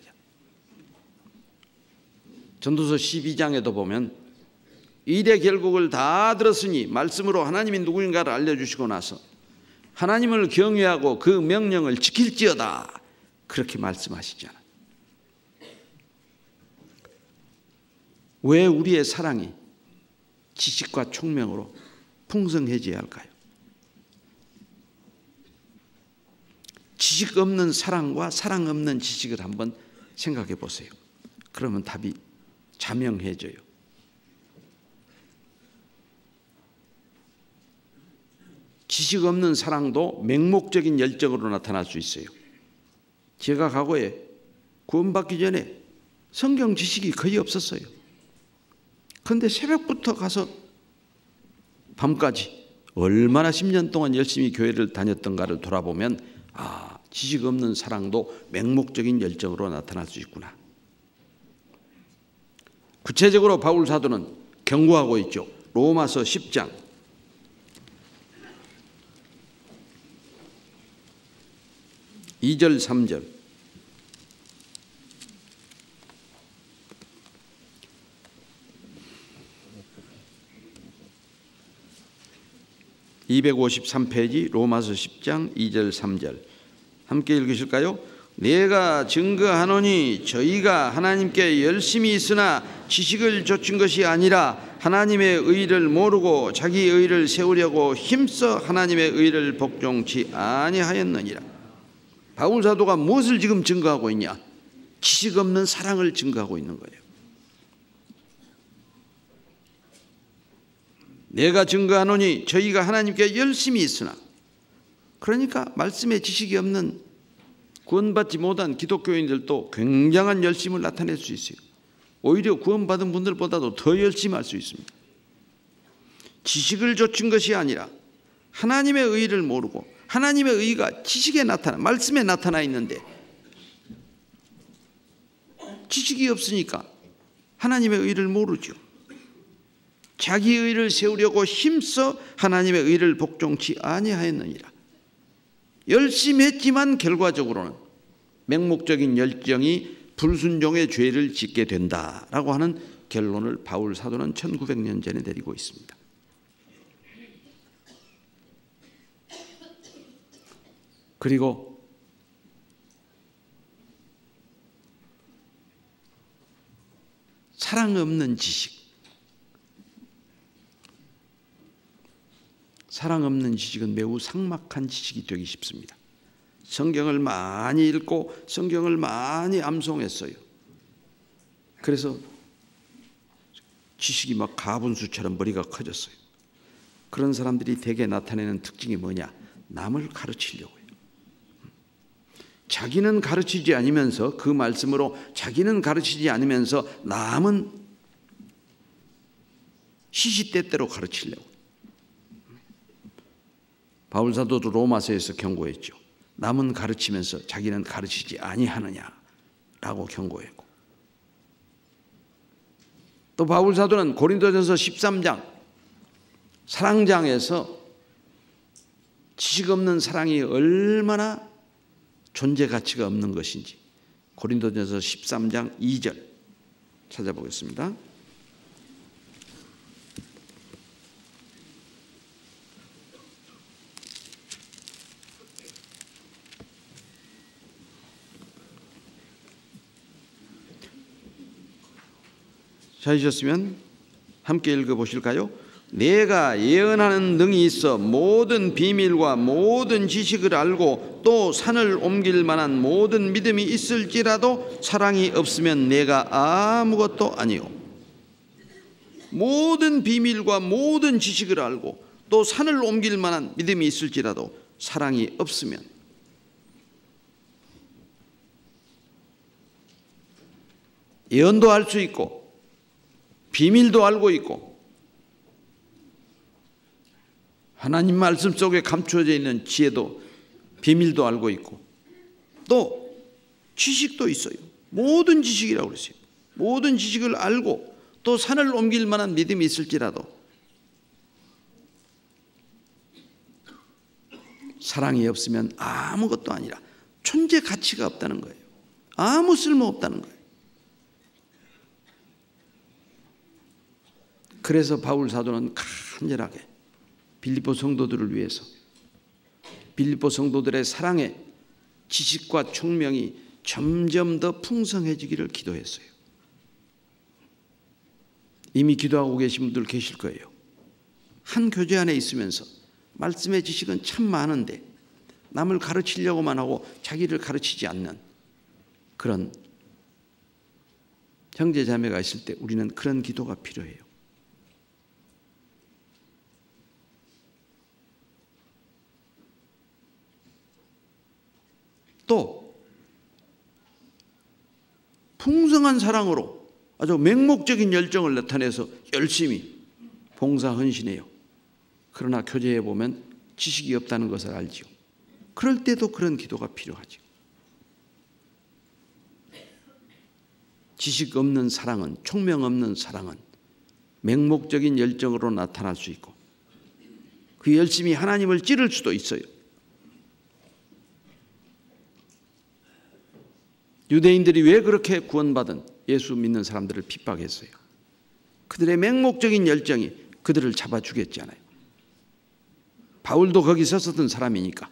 전도서 12장에도 보면 이대 결국을 다 들었으니 말씀으로 하나님이 누구인가를 알려주시고 나서 하나님을 경외하고 그 명령을 지킬지어다 그렇게 말씀하시잖아요. 왜 우리의 사랑이 지식과 총명으로 풍성해져야 할까요? 지식 없는 사랑과 사랑 없는 지식을 한번 생각해 보세요. 그러면 답이 자명해져요. 지식 없는 사랑도 맹목적인 열정으로 나타날 수 있어요. 제가 과거에 구원받기 전에 성경 지식이 거의 없었어요. 그런데 새벽부터 가서 밤까지 얼마나 10년 동안 열심히 교회를 다녔던가를 돌아보면 지식 없는 사랑도 맹목적인 열정으로 나타날 수 있구나. 구체적으로 바울 사도는 경고하고 있죠. 로마서 10장 2절 3절 (253페이지) 로마서 10장 2절 3절 함께 읽으실까요? 내가 증거하노니 저희가 하나님께 열심히 있으나 지식을 좇은 것이 아니라 하나님의 의를 모르고 자기 의를 세우려고 힘써 하나님의 의를 복종치 아니하였느니라. 바울 사도가 무엇을 지금 증거하고 있냐? 지식 없는 사랑을 증거하고 있는 거예요. 내가 증거하노니 저희가 하나님께 열심히 있으나, 그러니까 말씀에 지식이 없는 구원받지 못한 기독교인들도 굉장한 열심을 나타낼 수 있어요. 오히려 구원받은 분들보다도 더 열심히 할 수 있습니다. 지식을 좇은 것이 아니라 하나님의 의를 모르고, 하나님의 의가 지식에 나타나, 말씀에 나타나 있는데 지식이 없으니까 하나님의 의를 모르죠. 자기 의를 세우려고 힘써 하나님의 의를 복종치 아니하였느니라. 열심히 했지만 결과적으로는 맹목적인 열정이 불순종의 죄를 짓게 된다라고 하는 결론을 바울 사도는 1900년 전에 내리고 있습니다. 그리고 사랑 없는 지식, 사랑 없는 지식은 매우 삭막한 지식이 되기 쉽습니다. 성경을 많이 읽고 성경을 많이 암송했어요. 그래서 지식이 막 가분수처럼 머리가 커졌어요. 그런 사람들이 대개 나타내는 특징이 뭐냐? 남을 가르치려고 해요. 자기는 가르치지 않으면서, 그 말씀으로 자기는 가르치지 않으면서 남은 시시때때로 가르치려고. 바울 사도도 로마서에서 경고했죠. 남은 가르치면서 자기는 가르치지 아니하느냐라고 경고했고, 또 바울 사도는 고린도전서 13장 사랑장에서 지식 없는 사랑이 얼마나 존재 가치가 없는 것인지 고린도전서 13장 2절 찾아보겠습니다. 찾으셨으면 함께 읽어보실까요? 내가 예언하는 능이 있어 모든 비밀과 모든 지식을 알고 또 산을 옮길 만한 모든 믿음이 있을지라도 사랑이 없으면 내가 아무것도 아니요. 모든 비밀과 모든 지식을 알고 또 산을 옮길 만한 믿음이 있을지라도 사랑이 없으면, 예언도 알 수 있고 비밀도 알고 있고 하나님 말씀 속에 감추어져 있는 지혜도, 비밀도 알고 있고 또 지식도 있어요. 모든 지식이라고 그랬어요. 모든 지식을 알고 또 산을 옮길 만한 믿음이 있을지라도 사랑이 없으면 아무것도 아니라 존재 가치가 없다는 거예요. 아무 쓸모 없다는 거예요. 그래서 바울 사도는 간절하게 빌립보 성도들을 위해서, 빌립보 성도들의 사랑에 지식과 총명이 점점 더 풍성해지기를 기도했어요. 이미 기도하고 계신 분들 계실 거예요. 한 교제 안에 있으면서 말씀의 지식은 참 많은데 남을 가르치려고만 하고 자기를 가르치지 않는 그런 형제 자매가 있을 때 우리는 그런 기도가 필요해요. 또 풍성한 사랑으로 아주 맹목적인 열정을 나타내서 열심히 봉사 헌신해요. 그러나 교제해 보면 지식이 없다는 것을 알지요. 그럴 때도 그런 기도가 필요하죠. 지식 없는 사랑은, 총명 없는 사랑은 맹목적인 열정으로 나타날 수 있고 그 열심이 하나님을 찌를 수도 있어요. 유대인들이 왜 그렇게 구원받은 예수 믿는 사람들을 핍박했어요? 그들의 맹목적인 열정이 그들을 잡아 죽였잖아요. 바울도 거기 섰었던 사람이니까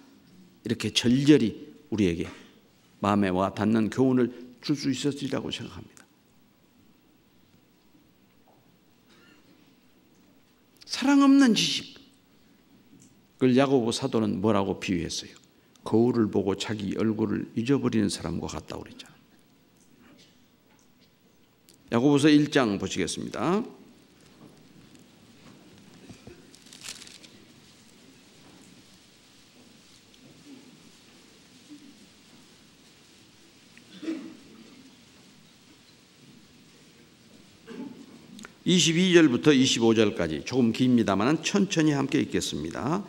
이렇게 절절히 우리에게 마음에 와 닿는 교훈을 줄 수 있었으리라고 생각합니다. 사랑 없는 지식. 그걸 야고보 사도는 뭐라고 비유했어요? 거울을 보고 자기 얼굴을 잊어버리는 사람과 같다고 그랬잖아요. 야고보서 1장 보시겠습니다. (22절부터) (25절까지) 조금 깁니다만 천천히 함께 읽겠습니다.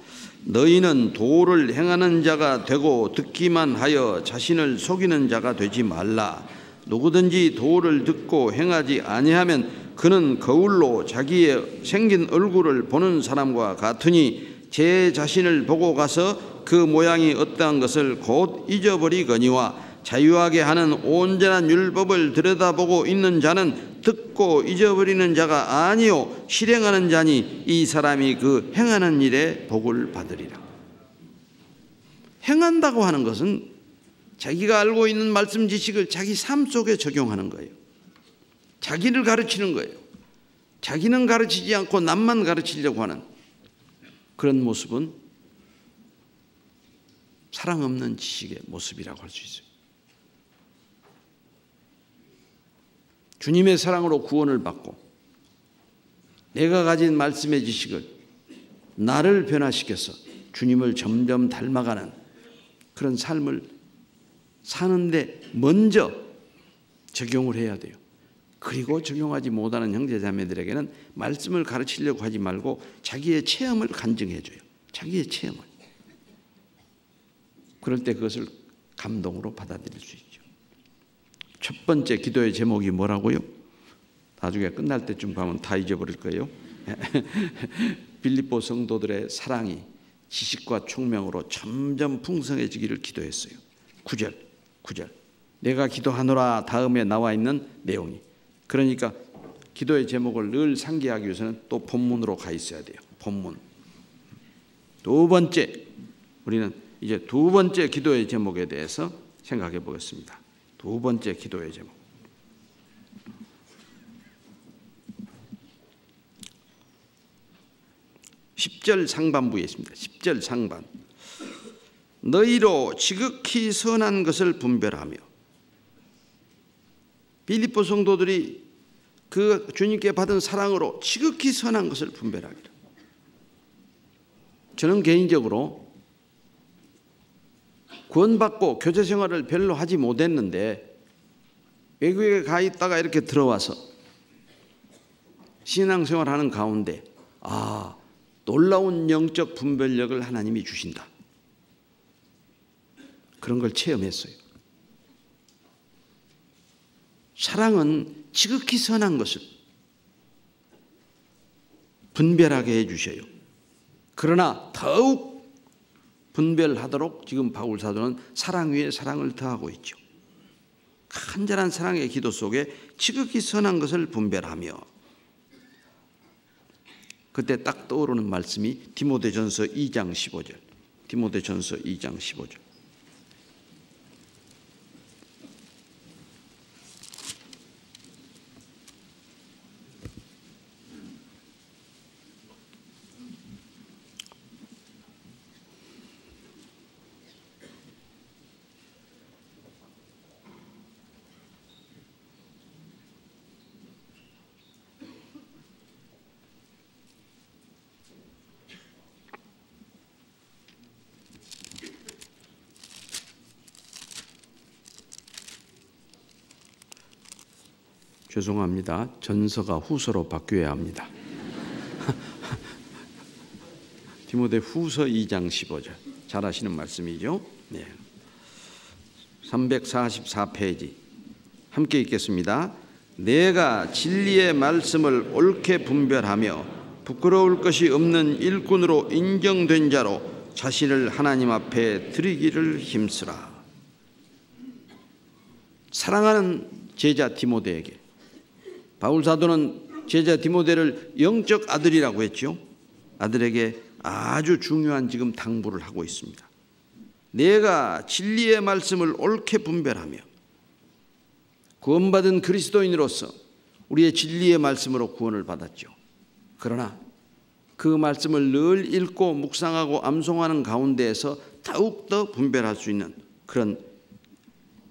너희는 도를 행하는 자가 되고 듣기만 하여 자신을 속이는 자가 되지 말라. 누구든지 도를 듣고 행하지 아니하면 그는 거울로 자기의 생긴 얼굴을 보는 사람과 같으니 제 자신을 보고 가서 그 모양이 어떠한 것을 곧 잊어버리거니와 자유하게 하는 온전한 율법을 들여다보고 있는 자는 듣고 잊어버리는 자가 아니요 실행하는 자니 이 사람이 그 행하는 일에 복을 받으리라. 행한다고 하는 것은 자기가 알고 있는 말씀 지식을 자기 삶 속에 적용하는 거예요. 자기를 가르치는 거예요. 자기는 가르치지 않고 남만 가르치려고 하는 그런 모습은 사랑 없는 지식의 모습이라고 할 수 있어요. 주님의 사랑으로 구원을 받고 내가 가진 말씀의 지식을 나를 변화시켜서 주님을 점점 닮아가는 그런 삶을 사는데 먼저 적용을 해야 돼요. 그리고 적용하지 못하는 형제자매들에게는 말씀을 가르치려고 하지 말고 자기의 체험을 간증해줘요. 자기의 체험을. 그럴 때 그것을 감동으로 받아들일 수 있죠. 첫 번째 기도의 제목이 뭐라고요? 나중에 끝날 때쯤 가면 다 잊어버릴 거예요. 빌립보 성도들의 사랑이 지식과 총명으로 점점 풍성해지기를 기도했어요. 9절. 내가 기도하노라 다음에 나와 있는 내용이. 그러니까 기도의 제목을 늘 상기하기 위해서는 또 본문으로 가 있어야 돼요. 본문. 두 번째, 우리는 이제 두 번째 기도의 제목에 대해서 생각해 보겠습니다. 두 번째 기도의 제목. 10절 상반부에 있습니다. 10절 상반. 너희로 지극히 선한 것을 분별하며. 빌립보 성도들이 그 주님께 받은 사랑으로 지극히 선한 것을 분별하기를. 저는 개인적으로 구원받고 교제 생활을 별로 하지 못했는데 외국에 가 있다가 이렇게 들어와서 신앙생활하는 가운데 놀라운 영적 분별력을 하나님이 주신다. 그런 걸 체험했어요. 사랑은 지극히 선한 것을 분별하게 해주셔요. 그러나 더욱 분별하도록 지금 바울 사도는 사랑 위에 사랑을 더하고 있죠. 간절한 사랑의 기도 속에 지극히 선한 것을 분별하며. 그때 딱 떠오르는 말씀이 디모데전서 2장 15절. 디모데전서 2장 15절. 죄송합니다. 전서가 후서로 바뀌어야 합니다. 디모데 후서 2장 15절. 잘 아시는 말씀이죠. 네. 344페이지 함께 읽겠습니다. 내가 진리의 말씀을 옳게 분별하며 부끄러울 것이 없는 일꾼으로 인정된 자로 자신을 하나님 앞에 드리기를 힘쓰라. 사랑하는 제자 디모데에게 바울 사도는 제자 디모데를 영적 아들이라고 했죠. 아들에게 아주 중요한 지금 당부를 하고 있습니다. 내가 진리의 말씀을 옳게 분별하며. 구원받은 그리스도인으로서 우리의 진리의 말씀으로 구원을 받았죠. 그러나 그 말씀을 늘 읽고 묵상하고 암송하는 가운데에서 더욱더 분별할 수 있는 그런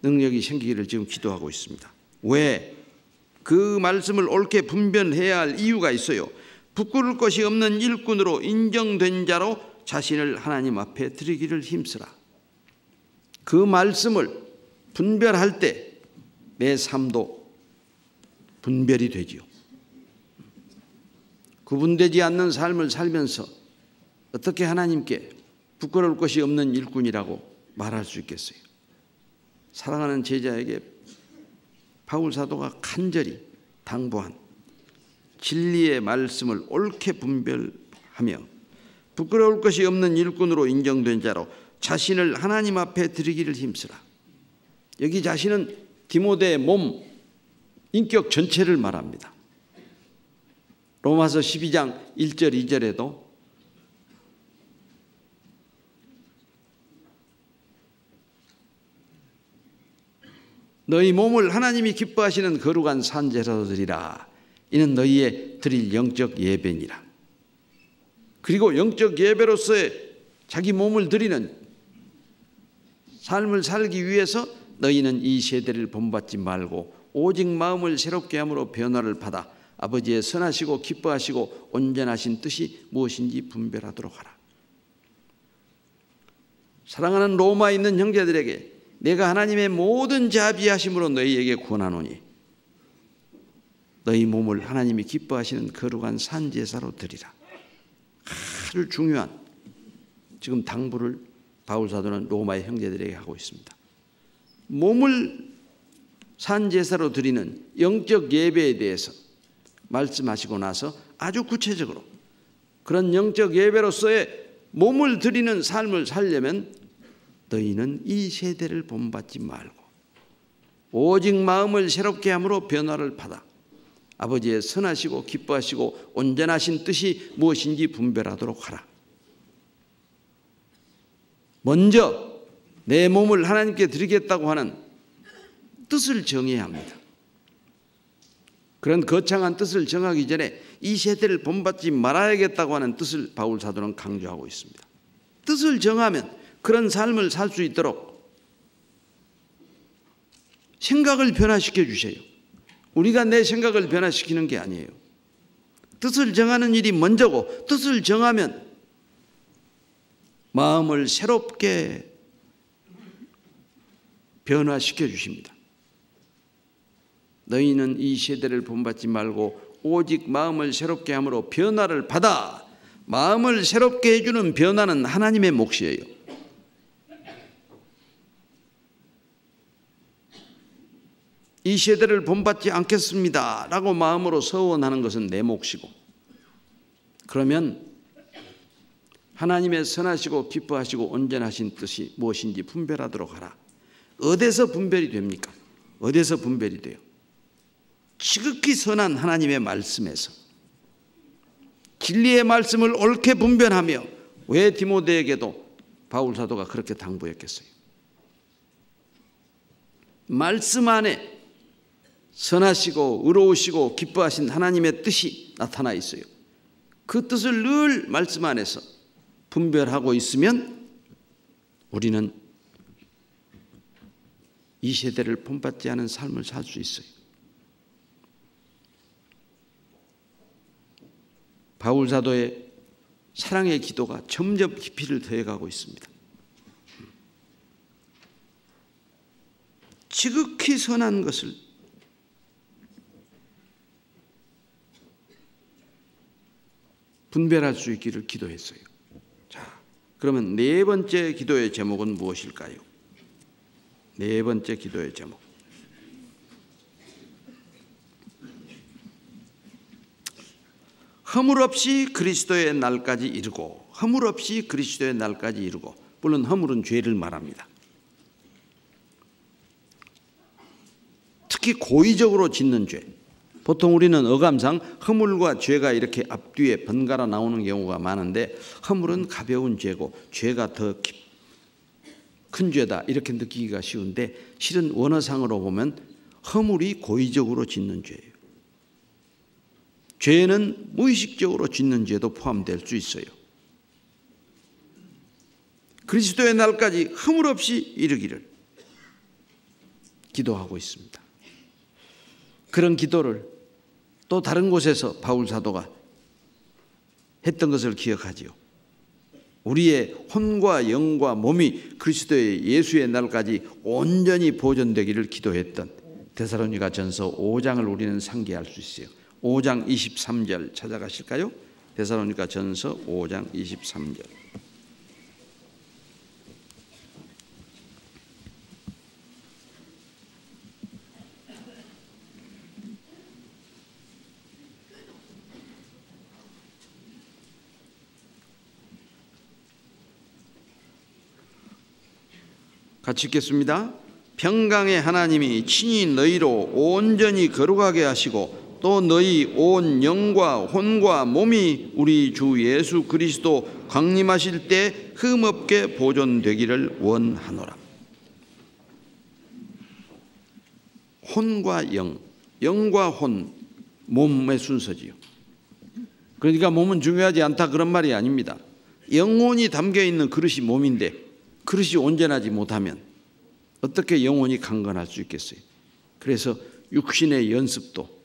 능력이 생기기를 지금 기도하고 있습니다. 왜? 그 말씀을 옳게 분별해야 할 이유가 있어요. 부끄러울 것이 없는 일꾼으로 인정된 자로 자신을 하나님 앞에 드리기를 힘쓰라. 그 말씀을 분별할 때 내 삶도 분별이 되지요. 구분되지 않는 삶을 살면서 어떻게 하나님께 부끄러울 것이 없는 일꾼이라고 말할 수 있겠어요? 사랑하는 제자에게 바울 사도가 간절히 당부한 진리의 말씀을 옳게 분별하며 부끄러울 것이 없는 일꾼으로 인정된 자로 자신을 하나님 앞에 드리기를 힘쓰라. 여기 자신은 디모데의 몸, 인격 전체를 말합니다. 로마서 12장 1절 2절에도 너희 몸을 하나님이 기뻐하시는 거룩한 산제사로 드리라. 이는 너희의 드릴 영적 예배니라. 그리고 영적 예배로서의 자기 몸을 드리는 삶을 살기 위해서 너희는 이 세대를 본받지 말고 오직 마음을 새롭게 함으로 변화를 받아 아버지의 선하시고 기뻐하시고 온전하신 뜻이 무엇인지 분별하도록 하라. 사랑하는 로마에 있는 형제들에게 내가 하나님의 모든 자비하심으로 너희에게 권하노니 너희 몸을 하나님이 기뻐하시는 거룩한 산제사로 드리라. 아주 중요한 지금 당부를 바울 사도는 로마의 형제들에게 하고 있습니다. 몸을 산제사로 드리는 영적 예배에 대해서 말씀하시고 나서 아주 구체적으로 그런 영적 예배로서의 몸을 드리는 삶을 살려면 너희는 이 세대를 본받지 말고 오직 마음을 새롭게 함으로 변화를 받아 아버지의 선하시고 기뻐하시고 온전하신 뜻이 무엇인지 분별하도록 하라. 먼저 내 몸을 하나님께 드리겠다고 하는 뜻을 정해야 합니다. 그런 거창한 뜻을 정하기 전에 이 세대를 본받지 말아야겠다고 하는 뜻을 바울 사도는 강조하고 있습니다. 뜻을 정하면 그런 삶을 살 수 있도록 생각을 변화시켜 주세요. 우리가 내 생각을 변화시키는 게 아니에요. 뜻을 정하는 일이 먼저고 뜻을 정하면 마음을 새롭게 변화시켜 주십니다. 너희는 이 세대를 본받지 말고 오직 마음을 새롭게 함으로 변화를 받아. 마음을 새롭게 해주는 변화는 하나님의 몫이에요. 이 세대를 본받지 않겠습니다 라고 마음으로 서원하는 것은 내 몫이고, 그러면 하나님의 선하시고 기뻐하시고 온전하신 뜻이 무엇인지 분별하도록 하라. 어디서 분별이 됩니까? 어디서 분별이 돼요? 지극히 선한 하나님의 말씀에서. 진리의 말씀을 옳게 분별하며. 왜 디모데에게도 바울 사도가 그렇게 당부했겠어요? 말씀 안에 선하시고 의로우시고 기뻐하신 하나님의 뜻이 나타나 있어요. 그 뜻을 늘 말씀 안에서 분별하고 있으면 우리는 이 세대를 본받지 않은 삶을 살 수 있어요. 바울 사도의 사랑의 기도가 점점 깊이를 더해가고 있습니다. 지극히 선한 것을 분별할 수 있기를 기도했어요. 자, 그러면 네 번째 기도의 제목은 무엇일까요? 네 번째 기도의 제목. 허물 없이 그리스도의 날까지 이르고. 허물 없이 그리스도의 날까지 이르고. 물론 허물은 죄를 말합니다. 특히 고의적으로 짓는 죄. 보통 우리는 어감상 허물과 죄가 이렇게 앞뒤에 번갈아 나오는 경우가 많은데, 허물은 가벼운 죄고 죄가 더 큰 죄다 이렇게 느끼기가 쉬운데, 실은 원어상으로 보면 허물이 고의적으로 짓는 죄예요. 죄는 무의식적으로 짓는 죄도 포함될 수 있어요. 그리스도의 날까지 허물 없이 이르기를 기도하고 있습니다. 그런 기도를 또 다른 곳에서 바울 사도가 했던 것을 기억하지요. 우리의 혼과 영과 몸이 그리스도의 예수의 날까지 온전히 보존되기를 기도했던 데살로니가전서 5장을 우리는 상기할 수 있어요. 5장 23절 찾아가실까요? 데살로니가전서 5장 23절. 같이 읽겠습니다. 평강의 하나님이 친히 너희로 온전히 거룩하게 하시고 또 너희 온 영과 혼과 몸이 우리 주 예수 그리스도 강림하실 때 흠없게 보존되기를 원하노라. 혼과 영, 영과 혼, 몸의 순서지요. 그러니까 몸은 중요하지 않다 그런 말이 아닙니다. 영혼이 담겨있는 그릇이 몸인데 그릇이 온전하지 못하면 어떻게 영혼이 강건할 수 있겠어요? 그래서 육신의 연습도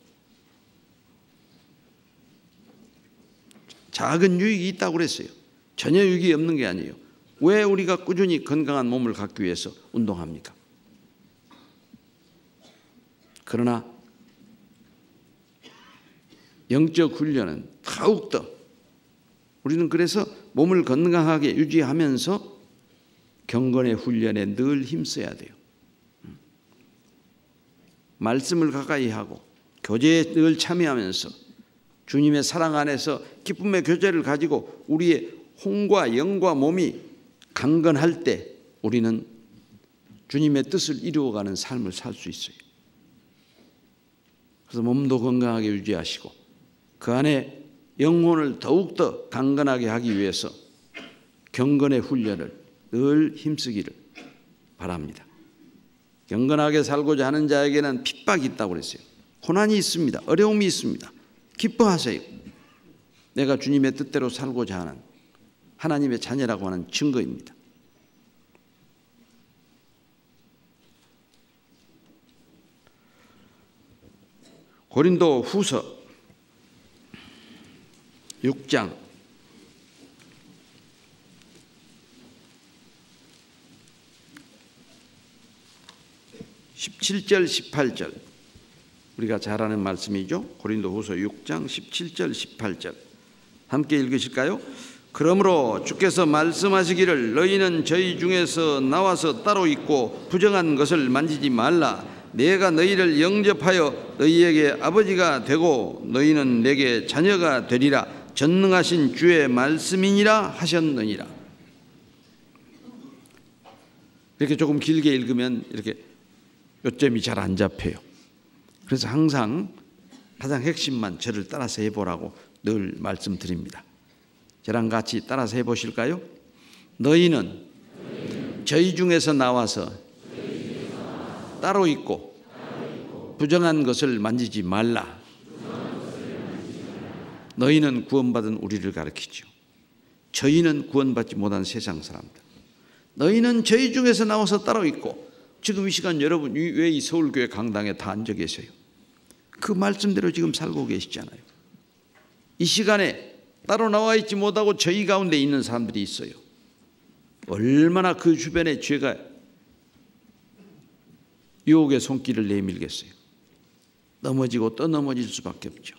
작은 유익이 있다고 그랬어요. 전혀 유익이 없는 게 아니에요. 왜 우리가 꾸준히 건강한 몸을 갖기 위해서 운동합니까? 그러나 영적 훈련은 더욱더 우리는 그래서 몸을 건강하게 유지하면서 경건의 훈련에 늘 힘써야 돼요. 말씀을 가까이 하고 교제에 늘 참여하면서 주님의 사랑 안에서 기쁨의 교제를 가지고 우리의 혼과 영과 몸이 강건할 때 우리는 주님의 뜻을 이루어가는 삶을 살 수 있어요. 그래서 몸도 건강하게 유지하시고 그 안에 영혼을 더욱더 강건하게 하기 위해서 경건의 훈련을 늘 힘쓰기를 바랍니다. 경건하게 살고자 하는 자에게는 핍박이 있다고 그랬어요. 고난이 있습니다. 어려움이 있습니다. 기뻐하세요. 내가 주님의 뜻대로 살고자 하는 하나님의 자녀라고 하는 증거입니다. 고린도 후서 6장 17절 18절 우리가 잘 아는 말씀이죠. 고린도후서 6장 17절 18절 함께 읽으실까요? 그러므로 주께서 말씀하시기를 너희는 저희 중에서 나와서 따로 있고 부정한 것을 만지지 말라. 내가 너희를 영접하여 너희에게 아버지가 되고 너희는 내게 자녀가 되리라. 전능하신 주의 말씀이니라 하셨느니라. 이렇게 조금 길게 읽으면 이렇게 요점이 잘 안 잡혀요. 그래서 항상 가장 핵심만 저를 따라서 해보라고 늘 말씀드립니다. 저랑 같이 따라서 해보실까요? 너희는 저희 중에서 나와서 따로 있고 부정한 것을 만지지 말라. 너희는 구원받은 우리를 가리키죠. 저희는 구원받지 못한 세상 사람들. 너희는 저희 중에서 나와서 따로 있고 지금 이 시간 여러분 왜 이 서울교회 강당에 다 앉아 계세요? 그 말씀대로 지금 살고 계시잖아요. 이 시간에 따로 나와 있지 못하고 저희 가운데 있는 사람들이 있어요. 얼마나 그 주변에 죄가 유혹의 손길을 내밀겠어요. 넘어지고 또 넘어질 수밖에 없죠.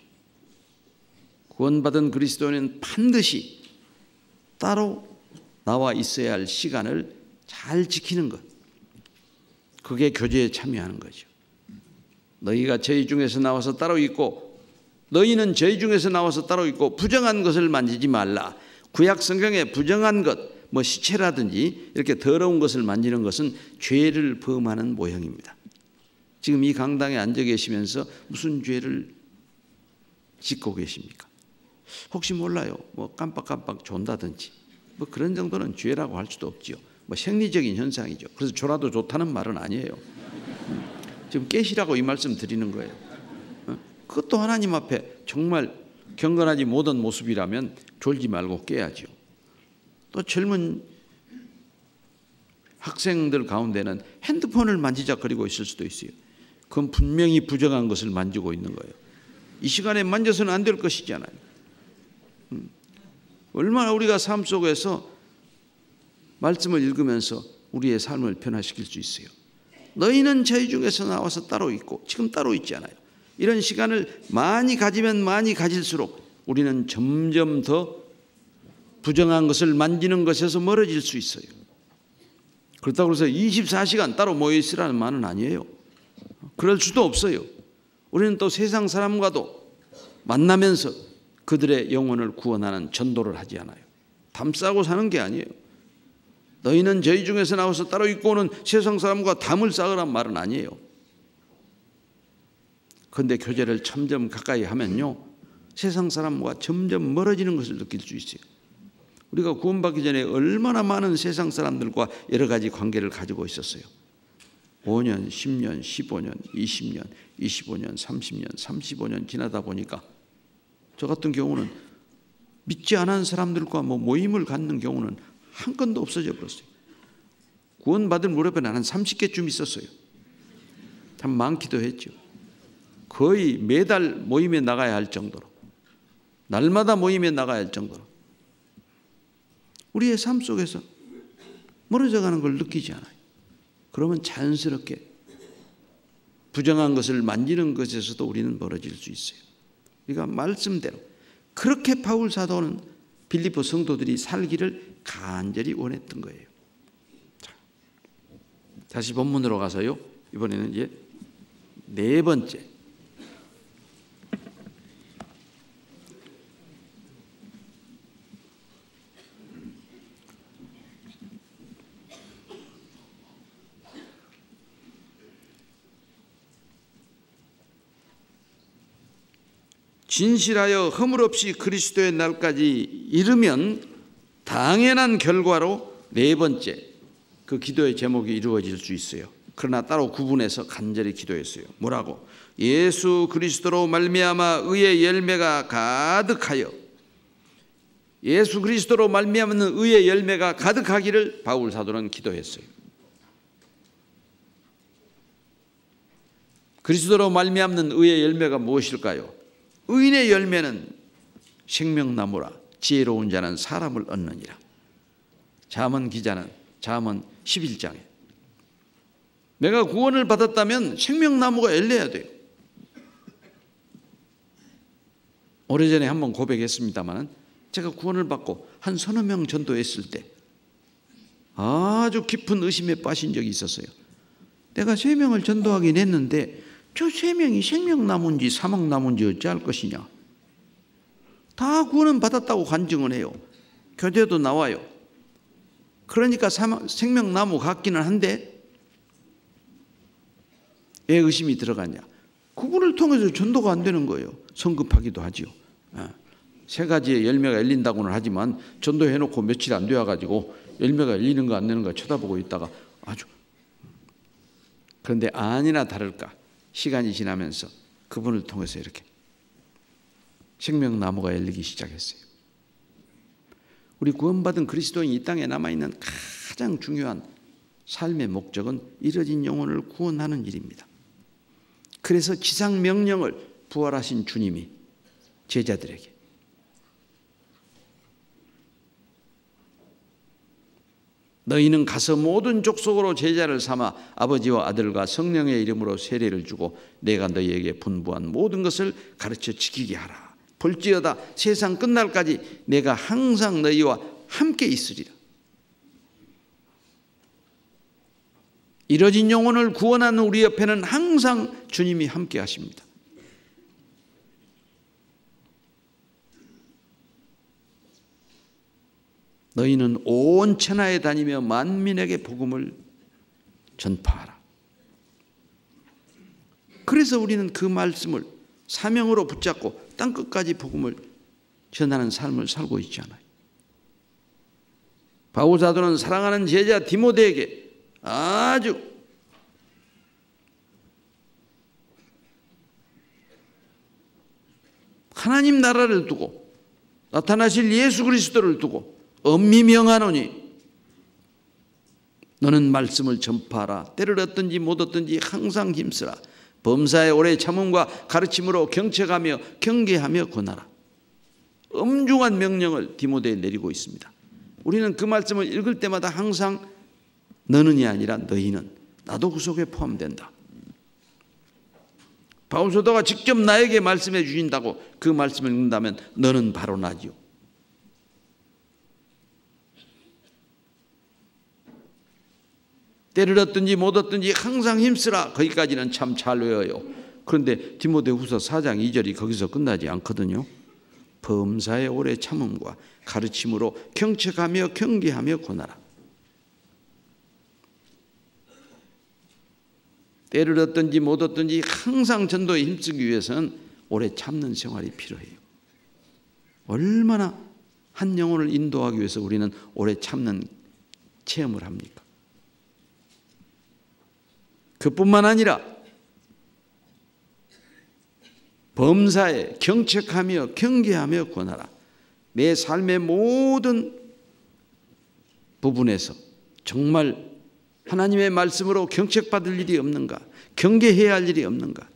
구원받은 그리스도인은 반드시 따로 나와 있어야 할 시간을 잘 지키는 것, 그게 교제에 참여하는 거죠. 너희가 저희 중에서 나와서 따로 있고 너희는 저희 중에서 나와서 따로 있고 부정한 것을 만지지 말라. 구약 성경에 부정한 것, 뭐 시체라든지 이렇게 더러운 것을 만지는 것은 죄를 범하는 모형입니다. 지금 이 강당에 앉아 계시면서 무슨 죄를 짓고 계십니까? 혹시 몰라요. 뭐 깜빡깜빡 존다든지 뭐 그런 정도는 죄라고 할 수도 없지요. 뭐 생리적인 현상이죠. 그래서 졸아도 좋다는 말은 아니에요. 지금 깨시라고 이 말씀 드리는 거예요. 그것도 하나님 앞에 정말 경건하지 못한 모습이라면 졸지 말고 깨야죠. 또 젊은 학생들 가운데는 핸드폰을 만지작거리고 있을 수도 있어요. 그건 분명히 부정한 것을 만지고 있는 거예요. 이 시간에 만져서는 안 될 것이잖아요. 얼마나 우리가 삶 속에서 말씀을 읽으면서 우리의 삶을 변화시킬 수 있어요. 너희는 저희 중에서 나와서 따로 있고 지금 따로 있지 않아요. 이런 시간을 많이 가지면 많이 가질수록 우리는 점점 더 부정한 것을 만지는 것에서 멀어질 수 있어요. 그렇다고 해서 24시간 따로 모여 있으라는 말은 아니에요. 그럴 수도 없어요. 우리는 또 세상 사람과도 만나면서 그들의 영혼을 구원하는 전도를 하지 않아요. 담싸고 사는 게 아니에요. 너희는 저희 중에서 나와서 따로 있고는 세상 사람과 담을 쌓으란 말은 아니에요. 그런데 교제를 점점 가까이 하면요, 세상 사람과 점점 멀어지는 것을 느낄 수 있어요. 우리가 구원받기 전에 얼마나 많은 세상 사람들과 여러 가지 관계를 가지고 있었어요. 5년, 10년, 15년, 20년, 25년, 30년, 35년 지나다 보니까 저 같은 경우는 믿지 않은 사람들과 모임을 갖는 경우는 한 건도 없어져 버렸어요. 구원받을 무렵에는 한 30개쯤 있었어요. 참 많기도 했죠. 거의 매달 모임에 나가야 할 정도로, 날마다 모임에 나가야 할 정도로 우리의 삶 속에서 멀어져가는 걸 느끼지 않아요. 그러면 자연스럽게 부정한 것을 만지는 것에서도 우리는 멀어질 수 있어요. 우리가 말씀대로 그렇게 바울 사도는 빌립보 성도들이 살기를 간절히 원했던 거예요. 자, 다시 본문으로 가서요. 이번에는 이제 네 번째. 진실하여 허물 없이 그리스도의 날까지 이르면 당연한 결과로 네 번째 그 기도의 제목이 이루어질 수 있어요. 그러나 따로 구분해서 간절히 기도했어요. 뭐라고? 예수 그리스도로 말미암아 의의 열매가 가득하여, 예수 그리스도로 말미암는 의의 열매가 가득하기를 바울 사도는 기도했어요. 그리스도로 말미암는 의의 열매가 무엇일까요? 의인의 열매는 생명나무라. 지혜로운 자는 사람을 얻느니라. 잠언 기자는 잠언 11장에 내가 구원을 받았다면 생명나무가 열려야 돼요. 오래전에 한번 고백했습니다만 제가 구원을 받고 한 서너 명 전도했을 때 아주 깊은 의심에 빠진 적이 있었어요. 내가 3명을 전도하긴 했는데 저 3명이 생명나무인지 사막나무인지 어찌할 것이냐. 다 구원은 받았다고 간증을 해요. 교재도 나와요. 그러니까 생명나무 같기는 한데 왜 의심이 들어가냐. 그분을 통해서 전도가 안 되는 거예요. 성급하기도 하지요. 3가지의 열매가 열린다고는 하지만 전도해놓고 며칠 안 되어가지고 열매가 열리는 거 안 되는 거 쳐다보고 있다가 아주, 그런데 아니나 다를까 시간이 지나면서 그분을 통해서 이렇게 생명나무가 열리기 시작했어요. 우리 구원받은 그리스도인이 이 땅에 남아있는 가장 중요한 삶의 목적은 잃어진 영혼을 구원하는 일입니다. 그래서 지상명령을 부활하신 주님이 제자들에게 너희는 가서 모든 족속으로 제자를 삼아 아버지와 아들과 성령의 이름으로 세례를 주고 내가 너희에게 분부한 모든 것을 가르쳐 지키게 하라. 볼지어다 세상 끝날까지 내가 항상 너희와 함께 있으리라. 잃어진 영혼을 구원하는 우리 옆에는 항상 주님이 함께 하십니다. 너희는 온 천하에 다니며 만민에게 복음을 전파하라. 그래서 우리는 그 말씀을 사명으로 붙잡고 땅끝까지 복음을 전하는 삶을 살고 있지 않아요. 바울 사도는 사랑하는 제자 디모데에게 아주 하나님 나라를 두고 나타나실 예수 그리스도를 두고 엄히 명하노니 너는 말씀을 전파하라. 때를 얻든지 못 얻든지 항상 힘쓰라. 범사에 오래 참음과 가르침으로 경책하며 경계하며 권하라. 엄중한 명령을 디모데에 내리고 있습니다. 우리는 그 말씀을 읽을 때마다 항상 너는이 아니라 너희는, 나도 그 속에 포함된다. 바울 사도가 직접 나에게 말씀해 주신다고 그 말씀을 읽는다면 너는 바로 나지요. 때를 얻든지 못 얻든지 항상 힘쓰라. 거기까지는 참 잘 외워요. 그런데 디모데후서 4장 2절이 거기서 끝나지 않거든요. 범사에 오래 참음과 가르침으로 경책하며 경계하며 권하라. 때를 얻든지 못 얻든지 항상 전도에 힘쓰기 위해서는 오래 참는 생활이 필요해요. 얼마나 한 영혼을 인도하기 위해서 우리는 오래 참는 체험을 합니까? 그뿐만 아니라 범사에 경책하며 경계하며 권하라. 내 삶의 모든 부분에서 정말 하나님의 말씀으로 경책받을 일이 없는가? 경계해야 할 일이 없는가?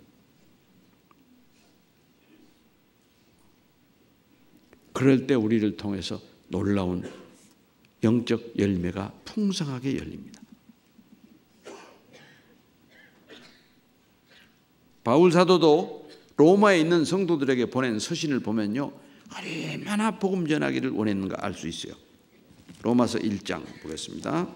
그럴 때 우리를 통해서 놀라운 영적 열매가 풍성하게 열립니다. 바울 사도도 로마에 있는 성도들에게 보낸 서신을 보면요, 얼마나 복음 전하기를 원했는가 알 수 있어요. 로마서 1장 보겠습니다.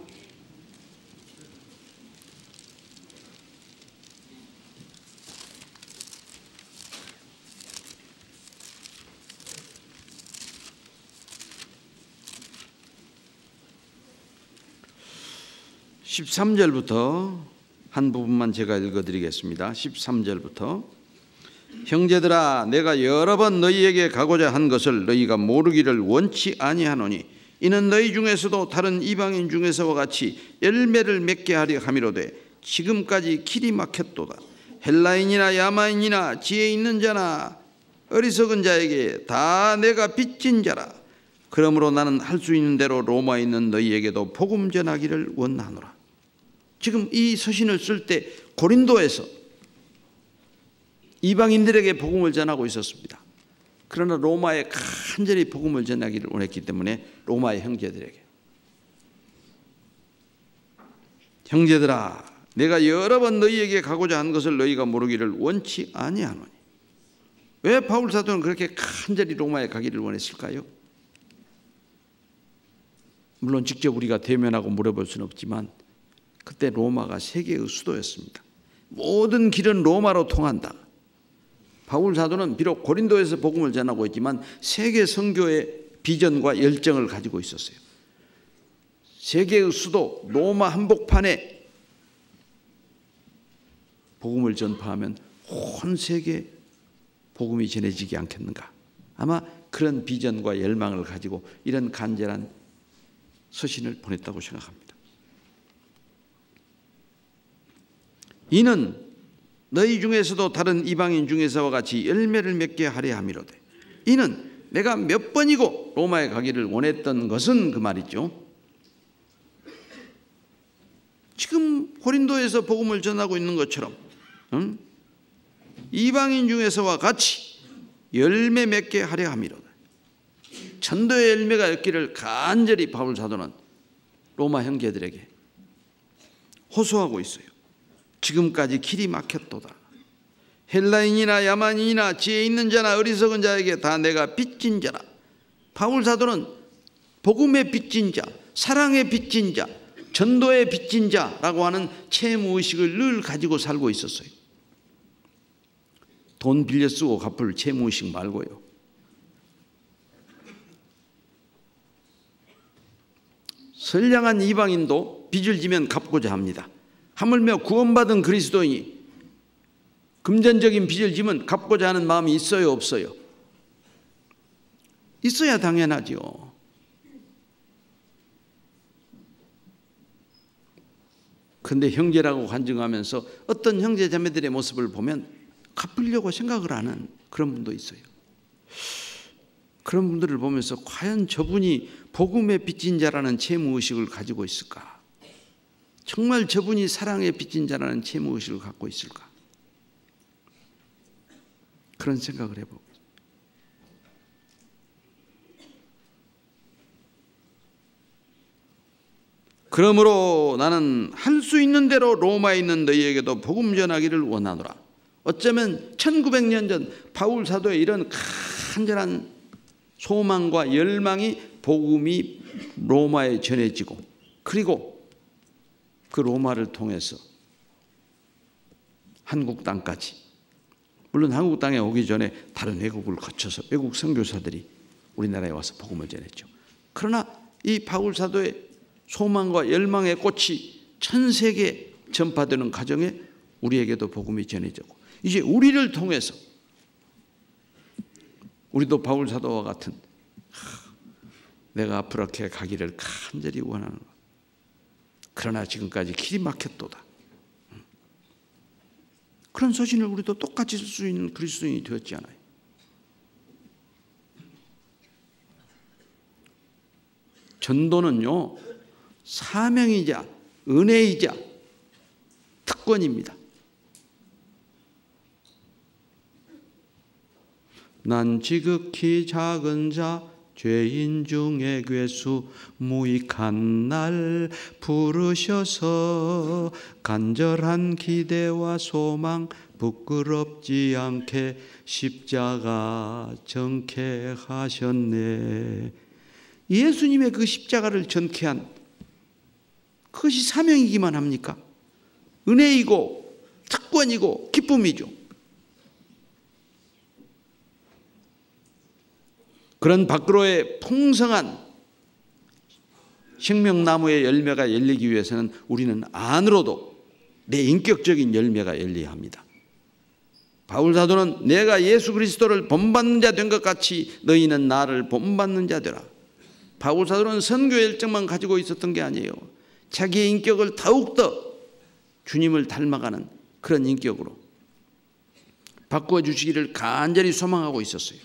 (13절부터) 한 부분만 제가 읽어드리겠습니다. 13절부터 형제들아, 내가 여러 번 너희에게 가고자 한 것을 너희가 모르기를 원치 아니하노니 이는 너희 중에서도 다른 이방인 중에서와 같이 열매를 맺게 하려 함이로되 지금까지 길이 막혔도다. 헬라인이나 야마인이나 지혜 있는 자나 어리석은 자에게 다 내가 빚진 자라. 그러므로 나는 할 수 있는 대로 로마에 있는 너희에게도 복음 전하기를 원하노라. 지금 이 서신을 쓸 때 고린도에서 이방인들에게 복음을 전하고 있었습니다. 그러나 로마에 간절히 복음을 전하기를 원했기 때문에 로마의 형제들에게, 형제들아, 내가 여러 번 너희에게 가고자 한 것을 너희가 모르기를 원치 아니하노니. 왜 바울 사도는 그렇게 간절히 로마에 가기를 원했을까요? 물론 직접 우리가 대면하고 물어볼 수는 없지만 그때 로마가 세계의 수도였습니다. 모든 길은 로마로 통한다. 바울 사도는 비록 고린도에서 복음을 전하고 있지만 세계 선교의 비전과 열정을 가지고 있었어요. 세계의 수도 로마 한복판에 복음을 전파하면 온 세계에 복음이 전해지지 않겠는가. 아마 그런 비전과 열망을 가지고 이런 간절한 서신을 보냈다고 생각합니다. 이는 너희 중에서도 다른 이방인 중에서와 같이 열매를 맺게 하려 함이로되. 이는 내가 몇 번이고 로마에 가기를 원했던 것은 그 말이죠. 지금 고린도에서 복음을 전하고 있는 것처럼 이방인 중에서와 같이 열매 맺게 하려 함이로다. 전도의 열매가 있기를 간절히 바울 사도는 로마 형제들에게 호소하고 있어요. 지금까지 길이 막혔도다. 헬라인이나 야만인이나 지혜 있는 자나 어리석은 자에게 다 내가 빚진 자라. 바울 사도는 복음의 빚진 자, 사랑의 빚진 자, 전도의 빚진 자라고 하는 채무의식을 늘 가지고 살고 있었어요. 돈 빌려 쓰고 갚을 채무의식 말고요. 선량한 이방인도 빚을 지면 갚고자 합니다. 하물며 구원받은 그리스도인이 금전적인 빚을 지면 갚고자 하는 마음이 있어요, 없어요? 있어야 당연하죠. 그런데 형제라고 간증하면서 어떤 형제 자매들의 모습을 보면 갚으려고 생각을 하는 그런 분도 있어요. 그런 분들을 보면서 과연 저분이 복음의 빚진 자라는 채무의식을 가지고 있을까? 정말 저분이 사랑의 빚진 자라는 채무의식을 갖고 있을까? 그런 생각을 해보고. 그러므로 나는 할 수 있는 대로 로마에 있는 너희에게도 복음 전하기를 원하노라. 어쩌면 1900년 전 바울 사도의 이런 간절한 소망과 열망이 복음이 로마에 전해지고, 그리고 그 로마를 통해서 한국 땅까지, 물론 한국 땅에 오기 전에 다른 외국을 거쳐서 외국 선교사들이 우리나라에 와서 복음을 전했죠. 그러나 이 바울 사도의 소망과 열망의 꽃이 전 세계에 전파되는 과정에 우리에게도 복음이 전해지고, 이제 우리를 통해서 우리도 바울 사도와 같은 내가 앞으로 이렇게 가기를 간절히 원하는 것. 그러나 지금까지 길이 막혔도다. 그런 소신을 우리도 똑같이 쓸 수 있는 그리스도인이 되었지 않아요? 전도는요, 사명이자 은혜이자 특권입니다. 난 지극히 작은 자 죄인 중에 괴수 무익한 날 부르셔서 간절한 기대와 소망 부끄럽지 않게 십자가 정케하셨네. 예수님의 그 십자가를 전케한 그것이 사명이기만 합니까? 은혜이고 특권이고 기쁨이죠. 그런 밖으로의 풍성한 생명나무의 열매가 열리기 위해서는 우리는 안으로도 내 인격적인 열매가 열려야 합니다. 바울 사도는 내가 예수 그리스도를 본받는 자 된 것 같이 너희는 나를 본받는 자 되라. 바울 사도는 선교 열정만 가지고 있었던 게 아니에요. 자기의 인격을 더욱더 주님을 닮아가는 그런 인격으로 바꾸어 주시기를 간절히 소망하고 있었어요.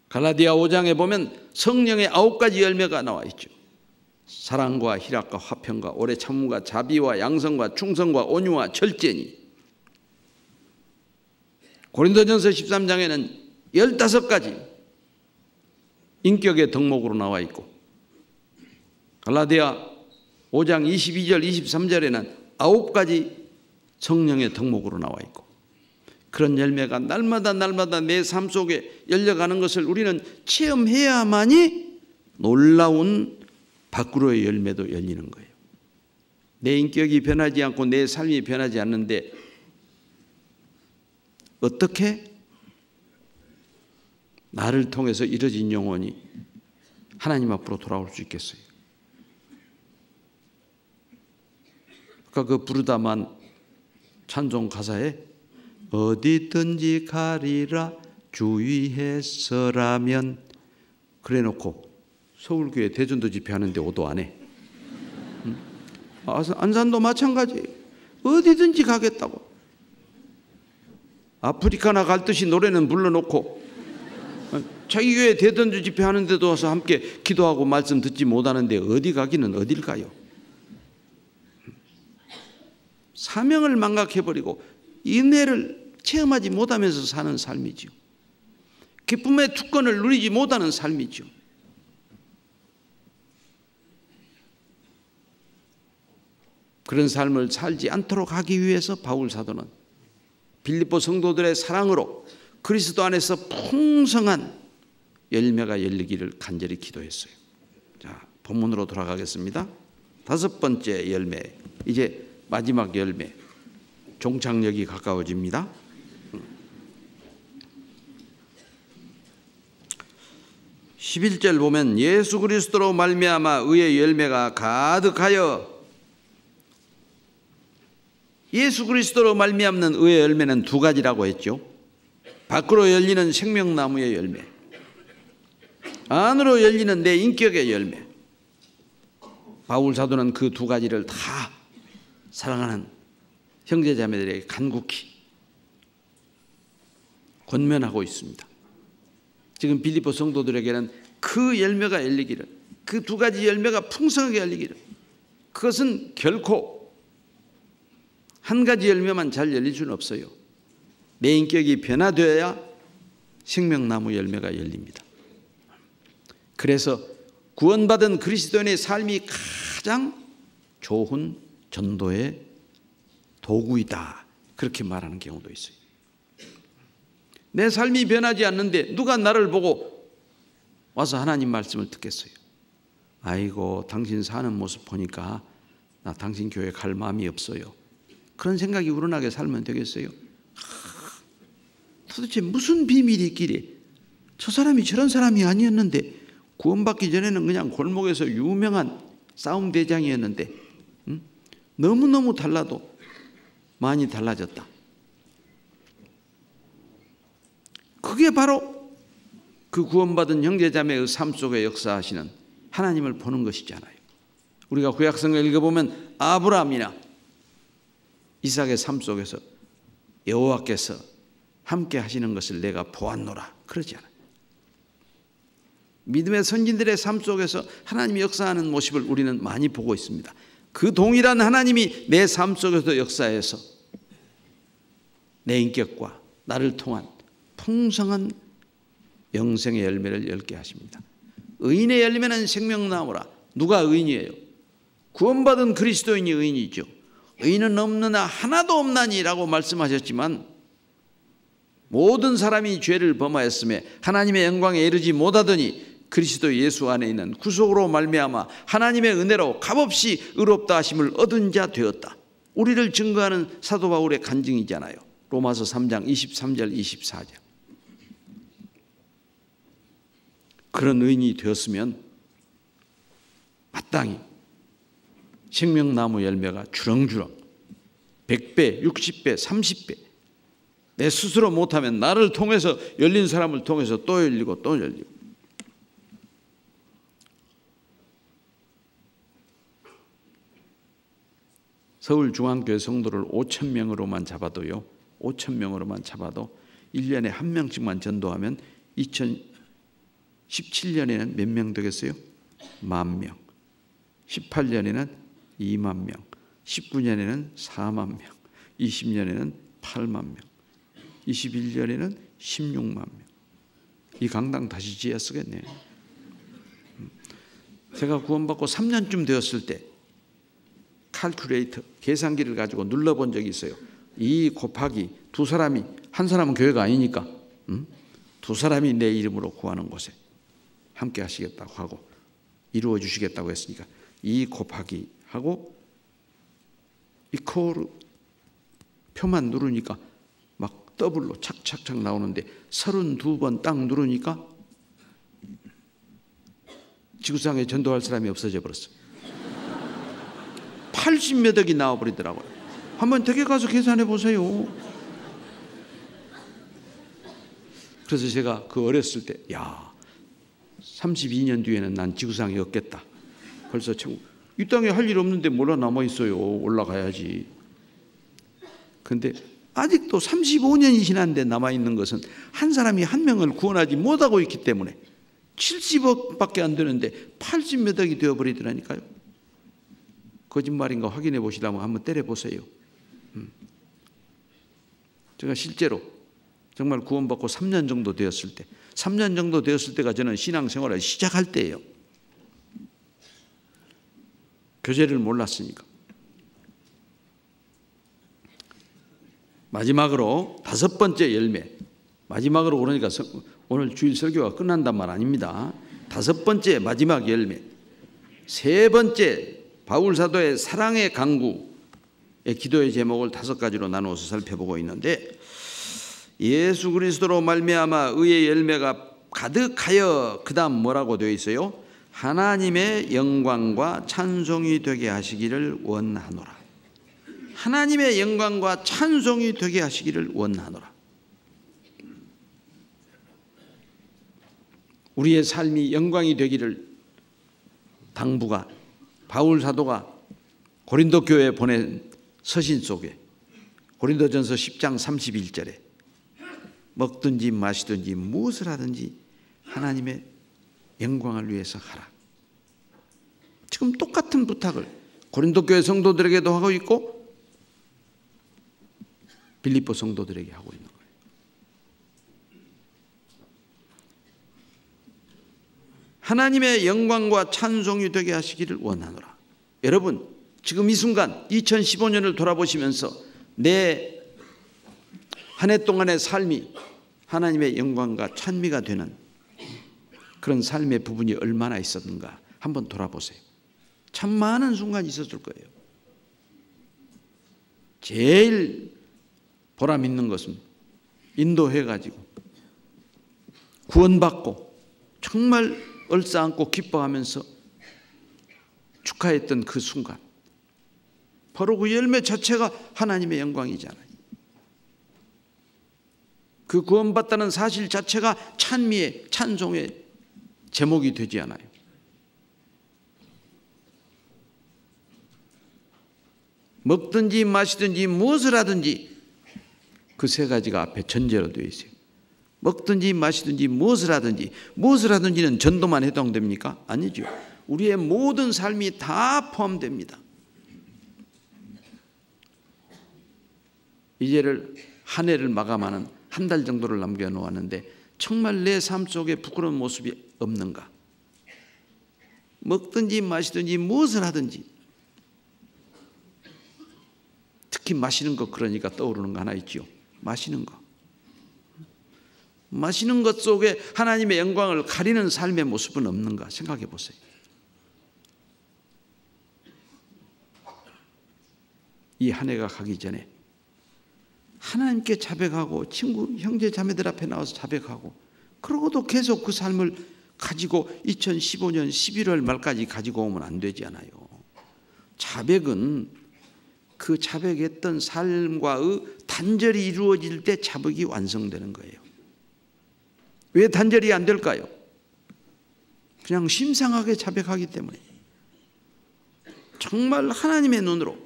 갈라디아 5장에 보면 성령의 9가지 열매가 나와 있죠. 사랑과 희락과 화평과 오래 참음과 자비와 양성과 충성과 온유와 절제니. 고린도전서 13장에는 15가지 인격의 덕목으로 나와 있고, 갈라디아 5장 22절 23절에는 9가지 성령의 덕목으로 나와 있고, 그런 열매가 날마다 내 삶 속에 열려가는 것을 우리는 체험해야만이 놀라운 밖으로의 열매도 열리는 거예요. 내 인격이 변하지 않고 내 삶이 변하지 않는데 어떻게 나를 통해서 이뤄진 영혼이 하나님 앞으로 돌아올 수 있겠어요? 그러니까 그 부르다만 찬송 가사에 어디든지 가리라 주의해서라면 그래놓고 서울교회 대전도 집회하는데 오도 안 해. 안산도 마찬가지예요. 어디든지 가겠다고. 아프리카나 갈 듯이 노래는 불러놓고 자기 교회 대전도 집회하는데도 와서 함께 기도하고 말씀 듣지 못하는데 어디 가기는 어딜 가요? 사명을 망각해버리고 인내를 체험하지 못하면서 사는 삶이죠. 기쁨의 특권을 누리지 못하는 삶이죠. 그런 삶을 살지 않도록 하기 위해서 바울 사도는 빌립보 성도들의 사랑으로 그리스도 안에서 풍성한 열매가 열리기를 간절히 기도했어요. 자, 본문으로 돌아가겠습니다. 5번째 열매, 이제 마지막 열매, 종착역이 가까워집니다. 11절 보면 예수 그리스도로 말미암아 의의 열매가 가득하여, 예수 그리스도로 말미암는 의의 열매는 2가지라고 했죠. 밖으로 열리는 생명나무의 열매, 안으로 열리는 내 인격의 열매. 바울 사도는 그 2가지를 다 사랑하는 형제자매들에게 간곡히 권면하고 있습니다. 지금 빌립보 성도들에게는 그 열매가 열리기를, 그 두 가지 열매가 풍성하게 열리기를, 그것은 결코 한 가지 열매만 잘 열릴 수는 없어요. 내 인격이 변화되어야 생명나무 열매가 열립니다. 그래서 구원받은 그리스도인의 삶이 가장 좋은 전도의 도구이다, 그렇게 말하는 경우도 있어요. 내 삶이 변하지 않는데 누가 나를 보고 와서 하나님 말씀을 듣겠어요? 아이고, 당신 사는 모습 보니까 나 당신 교회 갈 마음이 없어요. 그런 생각이 우러나게 살면 되겠어요? 도대체 무슨 비밀이 있길래 저 사람이 저런 사람이 아니었는데, 구원받기 전에는 그냥 골목에서 유명한 싸움 대장이었는데 너무너무 달라도 많이 달라졌다. 그게 바로 그 구원받은 형제자매의 삶 속에 역사하시는 하나님을 보는 것이잖아요. 우리가 구약성을 읽어보면 아브라함이나 이삭의 삶 속에서 여호와께서 함께 하시는 것을 내가 보았노라, 그러지 않아요. 믿음의 선진들의 삶 속에서 하나님이 역사하는 모습을 우리는 많이 보고 있습니다. 그 동일한 하나님이 내 삶 속에서 역사해서 내 인격과 나를 통한 풍성한 영생의 열매를 열게 하십니다. 의인의 열매는 생명나무라. 누가 의인이에요? 구원받은 그리스도인이 의인이죠. 의인은 없느나 하나도 없나니라고 말씀하셨지만, 모든 사람이 죄를 범하였음에 하나님의 영광에 이르지 못하더니 그리스도 예수 안에 있는 구속으로 말미암아 하나님의 은혜로 값없이 의롭다 하심을 얻은 자 되었다. 우리를 증거하는 사도 바울의 간증이잖아요. 로마서 3장 23절 24절. 그런 의인이 되었으면 마땅히 생명나무 열매가 주렁주렁 100배, 60배, 30배, 내 스스로 못하면 나를 통해서, 열린 사람을 통해서 또 열리고 또 열리고. 서울중앙교회 성도를 5,000명으로만 잡아도요, 5,000명으로만 잡아도 1년에 한 명씩만 전도하면 2017년에는 몇 명 되겠어요? 10,000명. 18년에는 20,000명. 19년에는 40,000명. 20년에는 80,000명. 21년에는 160,000명. 이 강당 다시 지어 쓰겠네요. 제가 구원받고 3년쯤 되었을 때 칼큘레이터, 계산기를 가지고 눌러본 적이 있어요. 이 곱하기 두 사람이, 한 사람은 교회가 아니니까 두 사람이 내 이름으로 구하는 곳에 함께 하시겠다고 하고 이루어 주시겠다고 했으니까 이 곱하기 하고 이코르 표만 누르니까 막 더블로 착착착 나오는데 32번 딱 누르니까 지구상에 전도할 사람이 없어져 버렸어요. 80몇 억이 나와버리더라고요. 한번 댁에 가서 계산해 보세요. 그래서 제가 그 어렸을 때, 야, 32년 뒤에는 난 지구상에 없겠다. 벌써 이 땅에 할 일 없는데 뭐라 남아있어요. 올라가야지. 근데 아직도 35년이 지났는데 남아있는 것은 한 사람이 한 명을 구원하지 못하고 있기 때문에 70억밖에 안 되는데 80몇 억이 되어버리더라니까요. 거짓말인가 확인해 보시려면 한번 때려보세요. 제가 실제로 정말 구원받고 3년 정도 되었을 때, 3년 정도 되었을 때가 저는 신앙생활을 시작할 때예요. 교제를 몰랐으니까. 마지막으로 5번째 열매. 마지막으로 그러니까 오늘 주일 설교가 끝난단 말 아닙니다. 5번째 마지막 열매. 3번째 바울 사도의 사랑의 강구의 기도의 제목을 5가지로 나누어서 살펴보고 있는데, 예수 그리스도로 말미암아 의의 열매가 가득하여, 그 다음 뭐라고 되어 있어요? 하나님의 영광과 찬송이 되게 하시기를 원하노라. 하나님의 영광과 찬송이 되게 하시기를 원하노라. 우리의 삶이 영광이 되기를 당부가, 바울 사도가 고린도 교회에 보낸 서신 속에 고린도전서 10장 31절에 먹든지 마시든지 무엇을 하든지 하나님의 영광을 위해서 하라. 지금 똑같은 부탁을 고린도 교회 성도들에게도 하고 있고 빌립보 성도들에게 하고 있는 거예요. 하나님의 영광과 찬송이 되게 하시기를 원하노라. 여러분, 지금 이 순간 2015년을 돌아보시면서 내 한 해 동안의 삶이 하나님의 영광과 찬미가 되는 그런 삶의 부분이 얼마나 있었는가 한번 돌아보세요. 참 많은 순간이 있었을 거예요. 제일 보람 있는 것은 인도해가지고 구원받고 정말 얼싸안고 기뻐하면서 축하했던 그 순간, 바로 그 열매 자체가 하나님의 영광이잖아요. 그 구원받다는 사실 자체가 찬미의, 찬송의 제목이 되지 않아요. 먹든지 마시든지 무엇을 하든지 그 세 가지가 앞에 전제로 되어 있어요. 먹든지 마시든지 무엇을 하든지, 무엇을 하든지는 전도만 해당됩니까? 아니죠. 우리의 모든 삶이 다 포함됩니다. 이제를 한 해를 마감하는 한 달 정도를 남겨놓았는데 정말 내 삶 속에 부끄러운 모습이 없는가? 먹든지 마시든지 무엇을 하든지, 특히 마시는 것, 그러니까 떠오르는 거 하나 있죠. 마시는 거. 마시는 것 속에 하나님의 영광을 가리는 삶의 모습은 없는가 생각해 보세요. 이 한 해가 가기 전에 하나님께 자백하고 친구, 형제, 자매들 앞에 나와서 자백하고, 그러고도 계속 그 삶을 가지고 2015년 11월 말까지 가지고 오면 안 되지 않아요. 자백은 그 자백했던 삶과의 단절이 이루어질 때 자백이 완성되는 거예요. 왜 단절이 안 될까요? 그냥 심상하게 자백하기 때문에. 정말 하나님의 눈으로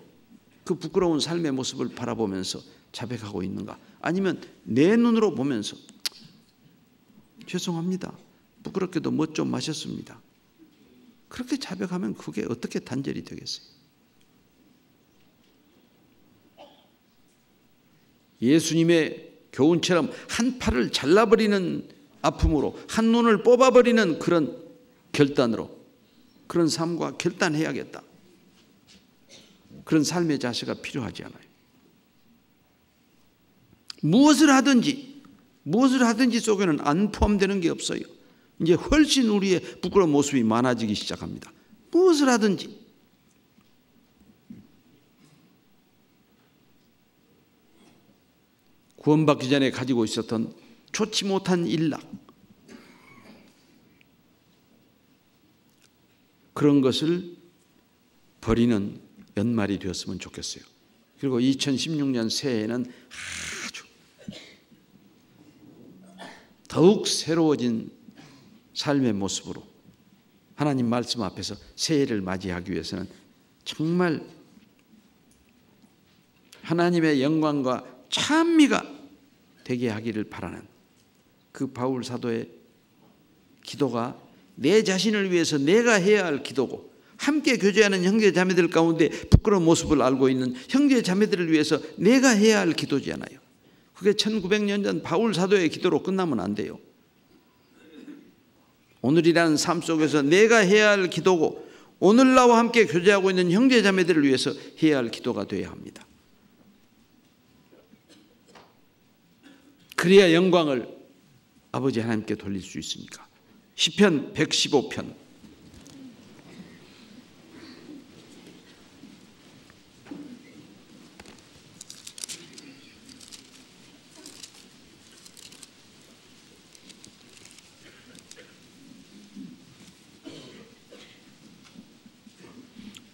그 부끄러운 삶의 모습을 바라보면서 자백하고 있는가? 아니면 내 눈으로 보면서 죄송합니다, 부끄럽게도 뭐 좀 마셨습니다, 그렇게 자백하면 그게 어떻게 단절이 되겠어요? 예수님의 교훈처럼 한 팔을 잘라버리는 아픔으로 한 눈을 뽑아버리는 그런 결단으로, 그런 삶과 결단해야겠다, 그런 삶의 자세가 필요하지 않아요? 무엇을 하든지 속에는 안 포함되는 게 없어요. 이제 훨씬 우리의 부끄러운 모습이 많아지기 시작합니다. 무엇을 하든지. 구원받기 전에 가지고 있었던 좋지 못한 일락, 그런 것을 버리는 연말이 되었으면 좋겠어요. 그리고 2016년 새해에는 아주 더욱 새로워진 삶의 모습으로 하나님 말씀 앞에서 새해를 맞이하기 위해서는 정말 하나님의 영광과 찬미가 되게 하기를 바라는 그 바울 사도의 기도가 내 자신을 위해서 내가 해야 할 기도고, 함께 교제하는 형제 자매들 가운데 부끄러운 모습을 알고 있는 형제 자매들을 위해서 내가 해야 할 기도지 않아요. 그게 1900년 전 바울 사도의 기도로 끝나면 안 돼요. 오늘이라는 삶 속에서 내가 해야 할 기도고, 오늘 나와 함께 교제하고 있는 형제 자매들을 위해서 해야 할 기도가 되어야 합니다. 그래야 영광을 아버지 하나님께 돌릴 수 있으니까. 시편 115편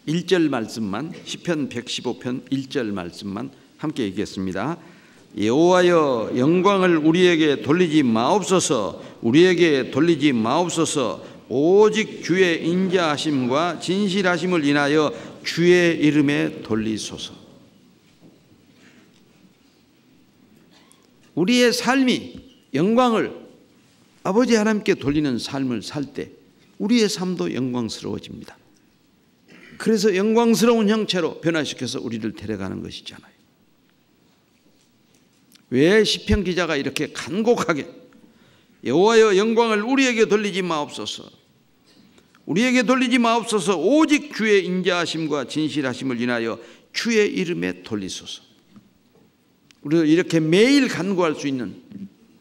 1절 말씀만, 시편 115편 1절 말씀만 함께 읽겠습니다. 여호와여, 영광을 우리에게 돌리지 마옵소서. 우리에게 돌리지 마옵소서. 오직 주의 인자하심과 진실하심을 인하여 주의 이름에 돌리소서. 우리의 삶이 영광을 아버지 하나님께 돌리는 삶을 살 때 우리의 삶도 영광스러워집니다. 그래서 영광스러운 형체로 변화시켜서 우리를 데려가는 것이잖아요. 왜 시편 기자가 이렇게 간곡하게 여호와여 영광을 우리에게 돌리지 마옵소서, 우리에게 돌리지 마옵소서, 오직 주의 인자하심과 진실하심을 인하여 주의 이름에 돌리소서. 우리가 이렇게 매일 간구할 수 있는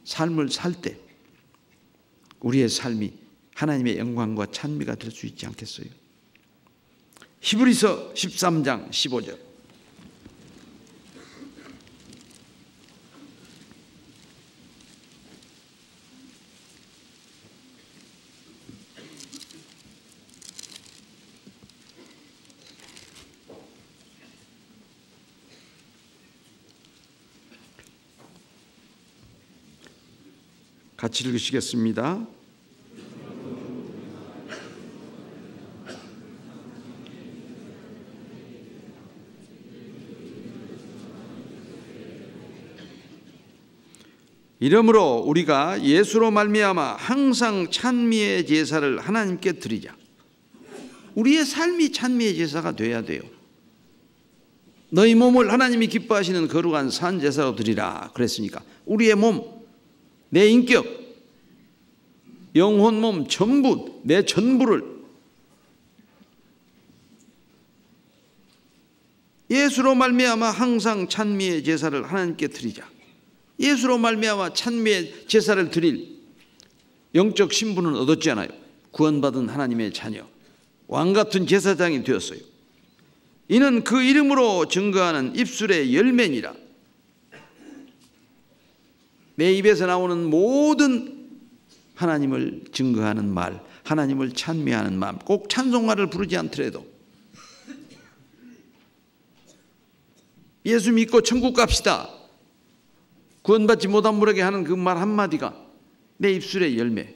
삶을 살 때 우리의 삶이 하나님의 영광과 찬미가 될 수 있지 않겠어요? 히브리서 13장 15절. 같이 읽으시겠습니다. 이러므로 우리가 예수로 말미암아 항상 찬미의 제사를 하나님께 드리자. 우리의 삶이 찬미의 제사가 돼야 돼요. 너희 몸을 하나님이 기뻐하시는 거룩한 산 제사로 드리라 그랬으니까 우리의 몸, 내 인격, 영혼, 몸 전부, 내 전부를 예수로 말미암아 항상 찬미의 제사를 하나님께 드리자. 예수로 말미암아 찬미의 제사를 드릴 영적 신분은 얻었잖아요. 구원받은 하나님의 자녀, 왕같은 제사장이 되었어요. 이는 그 이름으로 증거하는 입술의 열매니라. 내 입에서 나오는 모든 하나님을 증거하는 말, 하나님을 찬미하는 마음, 꼭 찬송가를 부르지 않더라도 예수 믿고 천국 갑시다, 구원받지 못한 분에게 하는 그 말 한마디가 내 입술의 열매.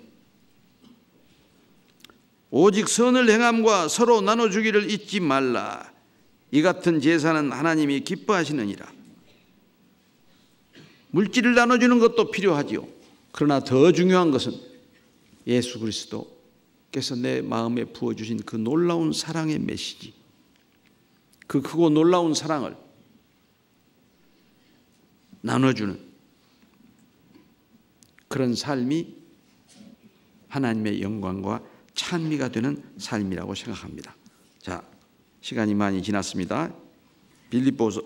오직 선을 행함과 서로 나눠주기를 잊지 말라. 이 같은 제사는 하나님이 기뻐하시느니라. 물질을 나눠주는 것도 필요하지요. 그러나 더 중요한 것은 예수 그리스도께서 내 마음에 부어주신 그 놀라운 사랑의 메시지, 그 크고 놀라운 사랑을 나눠주는 그런 삶이 하나님의 영광과 찬미가 되는 삶이라고 생각합니다. 자, 시간이 많이 지났습니다. 빌립보서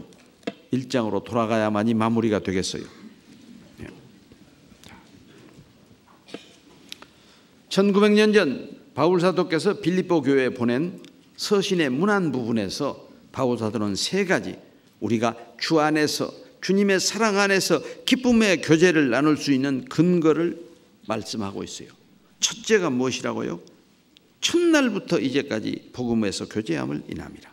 1장으로 돌아가야만이 마무리가 되겠어요. 1900년 전 바울 사도께서 빌립보 교회에 보낸 서신의 문안 부분에서 바울 사도는 세 가지 우리가 주 안에서, 주님의 사랑 안에서 기쁨의 교제를 나눌 수 있는 근거를 말씀하고 있어요. 첫째가 무엇이라고요? 첫날부터 이제까지 복음에서 교제함을 인함이라.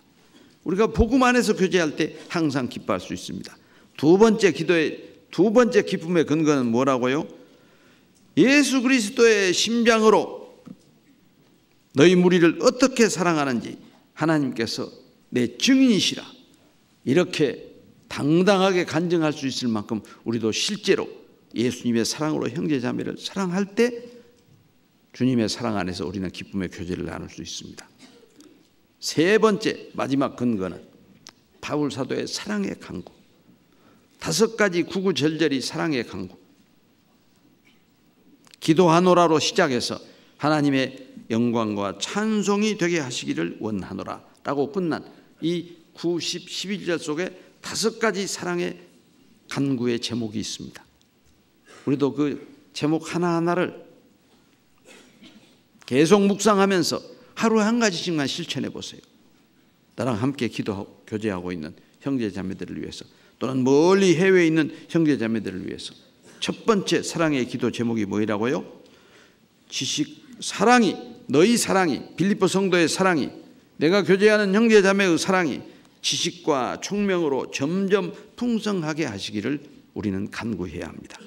우리가 복음 안에서 교제할 때 항상 기뻐할 수 있습니다. 두 번째 기쁨의 근거는 뭐라고요? 예수 그리스도의 심장으로 너희 무리를 어떻게 사랑하는지 하나님께서 내 증인이시라. 이렇게 당당하게 간증할 수 있을 만큼 우리도 실제로 예수님의 사랑으로 형제자매를 사랑할 때 주님의 사랑 안에서 우리는 기쁨의 교제를 나눌 수 있습니다. 세 번째 마지막 근거는 바울 사도의 사랑의 강구. 5가지 구구절절이 사랑의 강구. 기도하노라로 시작해서 하나님의 영광과 찬송이 되게 하시기를 원하노라 라고 끝난 이 9, 10, 11절 속에 5가지 사랑의 간구의 제목이 있습니다. 우리도 그 제목 하나하나를 계속 묵상하면서 하루에 한 가지씩만 실천해 보세요. 나랑 함께 기도하고 교제하고 있는 형제자매들을 위해서, 또는 멀리 해외에 있는 형제자매들을 위해서. 첫 번째 사랑의 기도 제목이 뭐라고요? 사랑이, 너희 사랑이, 빌립보 성도의 사랑이, 내가 교제하는 형제자매의 사랑이 지식과 총명으로 점점 풍성하게 하시기를 우리는 간구해야 합니다.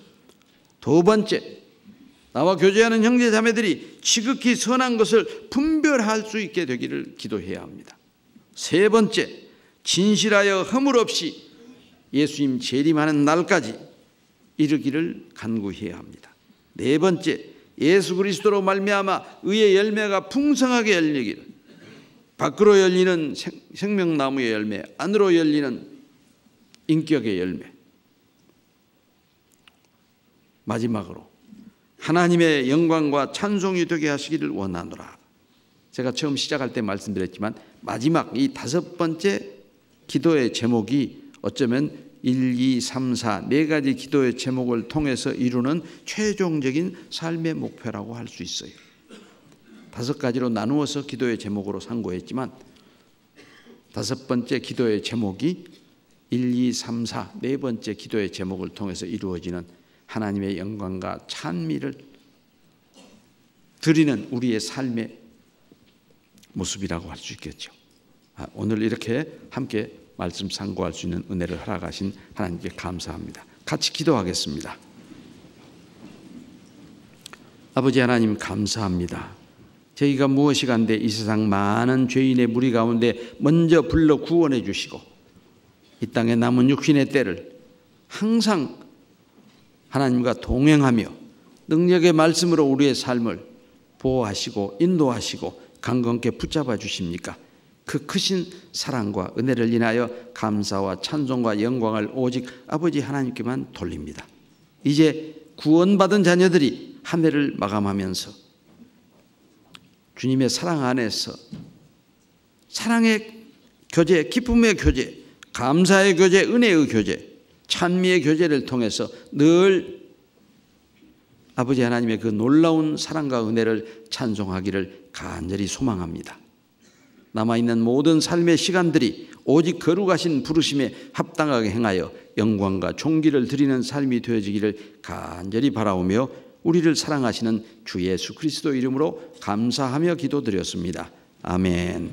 두 번째, 나와 교제하는 형제자매들이 지극히 선한 것을 분별할 수 있게 되기를 기도해야 합니다. 세 번째, 진실하여 허물 없이 예수님 재림하는 날까지 이르기를 간구해야 합니다. 네 번째, 예수 그리스도로 말미암아 의의 열매가 풍성하게 열리기를. 밖으로 열리는 생명나무의 열매, 안으로 열리는 인격의 열매. 마지막으로 하나님의 영광과 찬송이 되게 하시기를 원하노라. 제가 처음 시작할 때 말씀드렸지만 마지막 이 다섯 번째 기도의 제목이 어쩌면 1, 2, 3, 4 네 가지 기도의 제목을 통해서 이루는 최종적인 삶의 목표라고 할 수 있어요. 다섯 가지로 나누어서 기도의 제목으로 상고했지만 다섯 번째 기도의 제목이 1, 2, 3, 4 네 번째 기도의 제목을 통해서 이루어지는 하나님의 영광과 찬미를 드리는 우리의 삶의 모습이라고 할 수 있겠죠. 오늘 이렇게 함께 말씀 상고할 수 있는 은혜를 허락하신 하나님께 감사합니다. 같이 기도하겠습니다. 아버지 하나님 감사합니다. 저희가 무엇이 간데 이 세상 많은 죄인의 무리 가운데 먼저 불러 구원해 주시고 이 땅에 남은 육신의 때를 항상 하나님과 동행하며 능력의 말씀으로 우리의 삶을 보호하시고 인도하시고 강건케 붙잡아 주십니까? 그 크신 사랑과 은혜를 인하여 감사와 찬송과 영광을 오직 아버지 하나님께만 돌립니다. 이제 구원받은 자녀들이 한 해를 마감하면서 주님의 사랑 안에서 사랑의 교제, 기쁨의 교제, 감사의 교제, 은혜의 교제, 찬미의 교제를 통해서 늘 아버지 하나님의 그 놀라운 사랑과 은혜를 찬송하기를 간절히 소망합니다. 남아있는 모든 삶의 시간들이 오직 거룩하신 부르심에 합당하게 행하여 영광과 존귀를 드리는 삶이 되어지기를 간절히 바라오며 우리를 사랑하시는 주 예수 그리스도 이름으로 감사하며 기도드렸습니다. 아멘.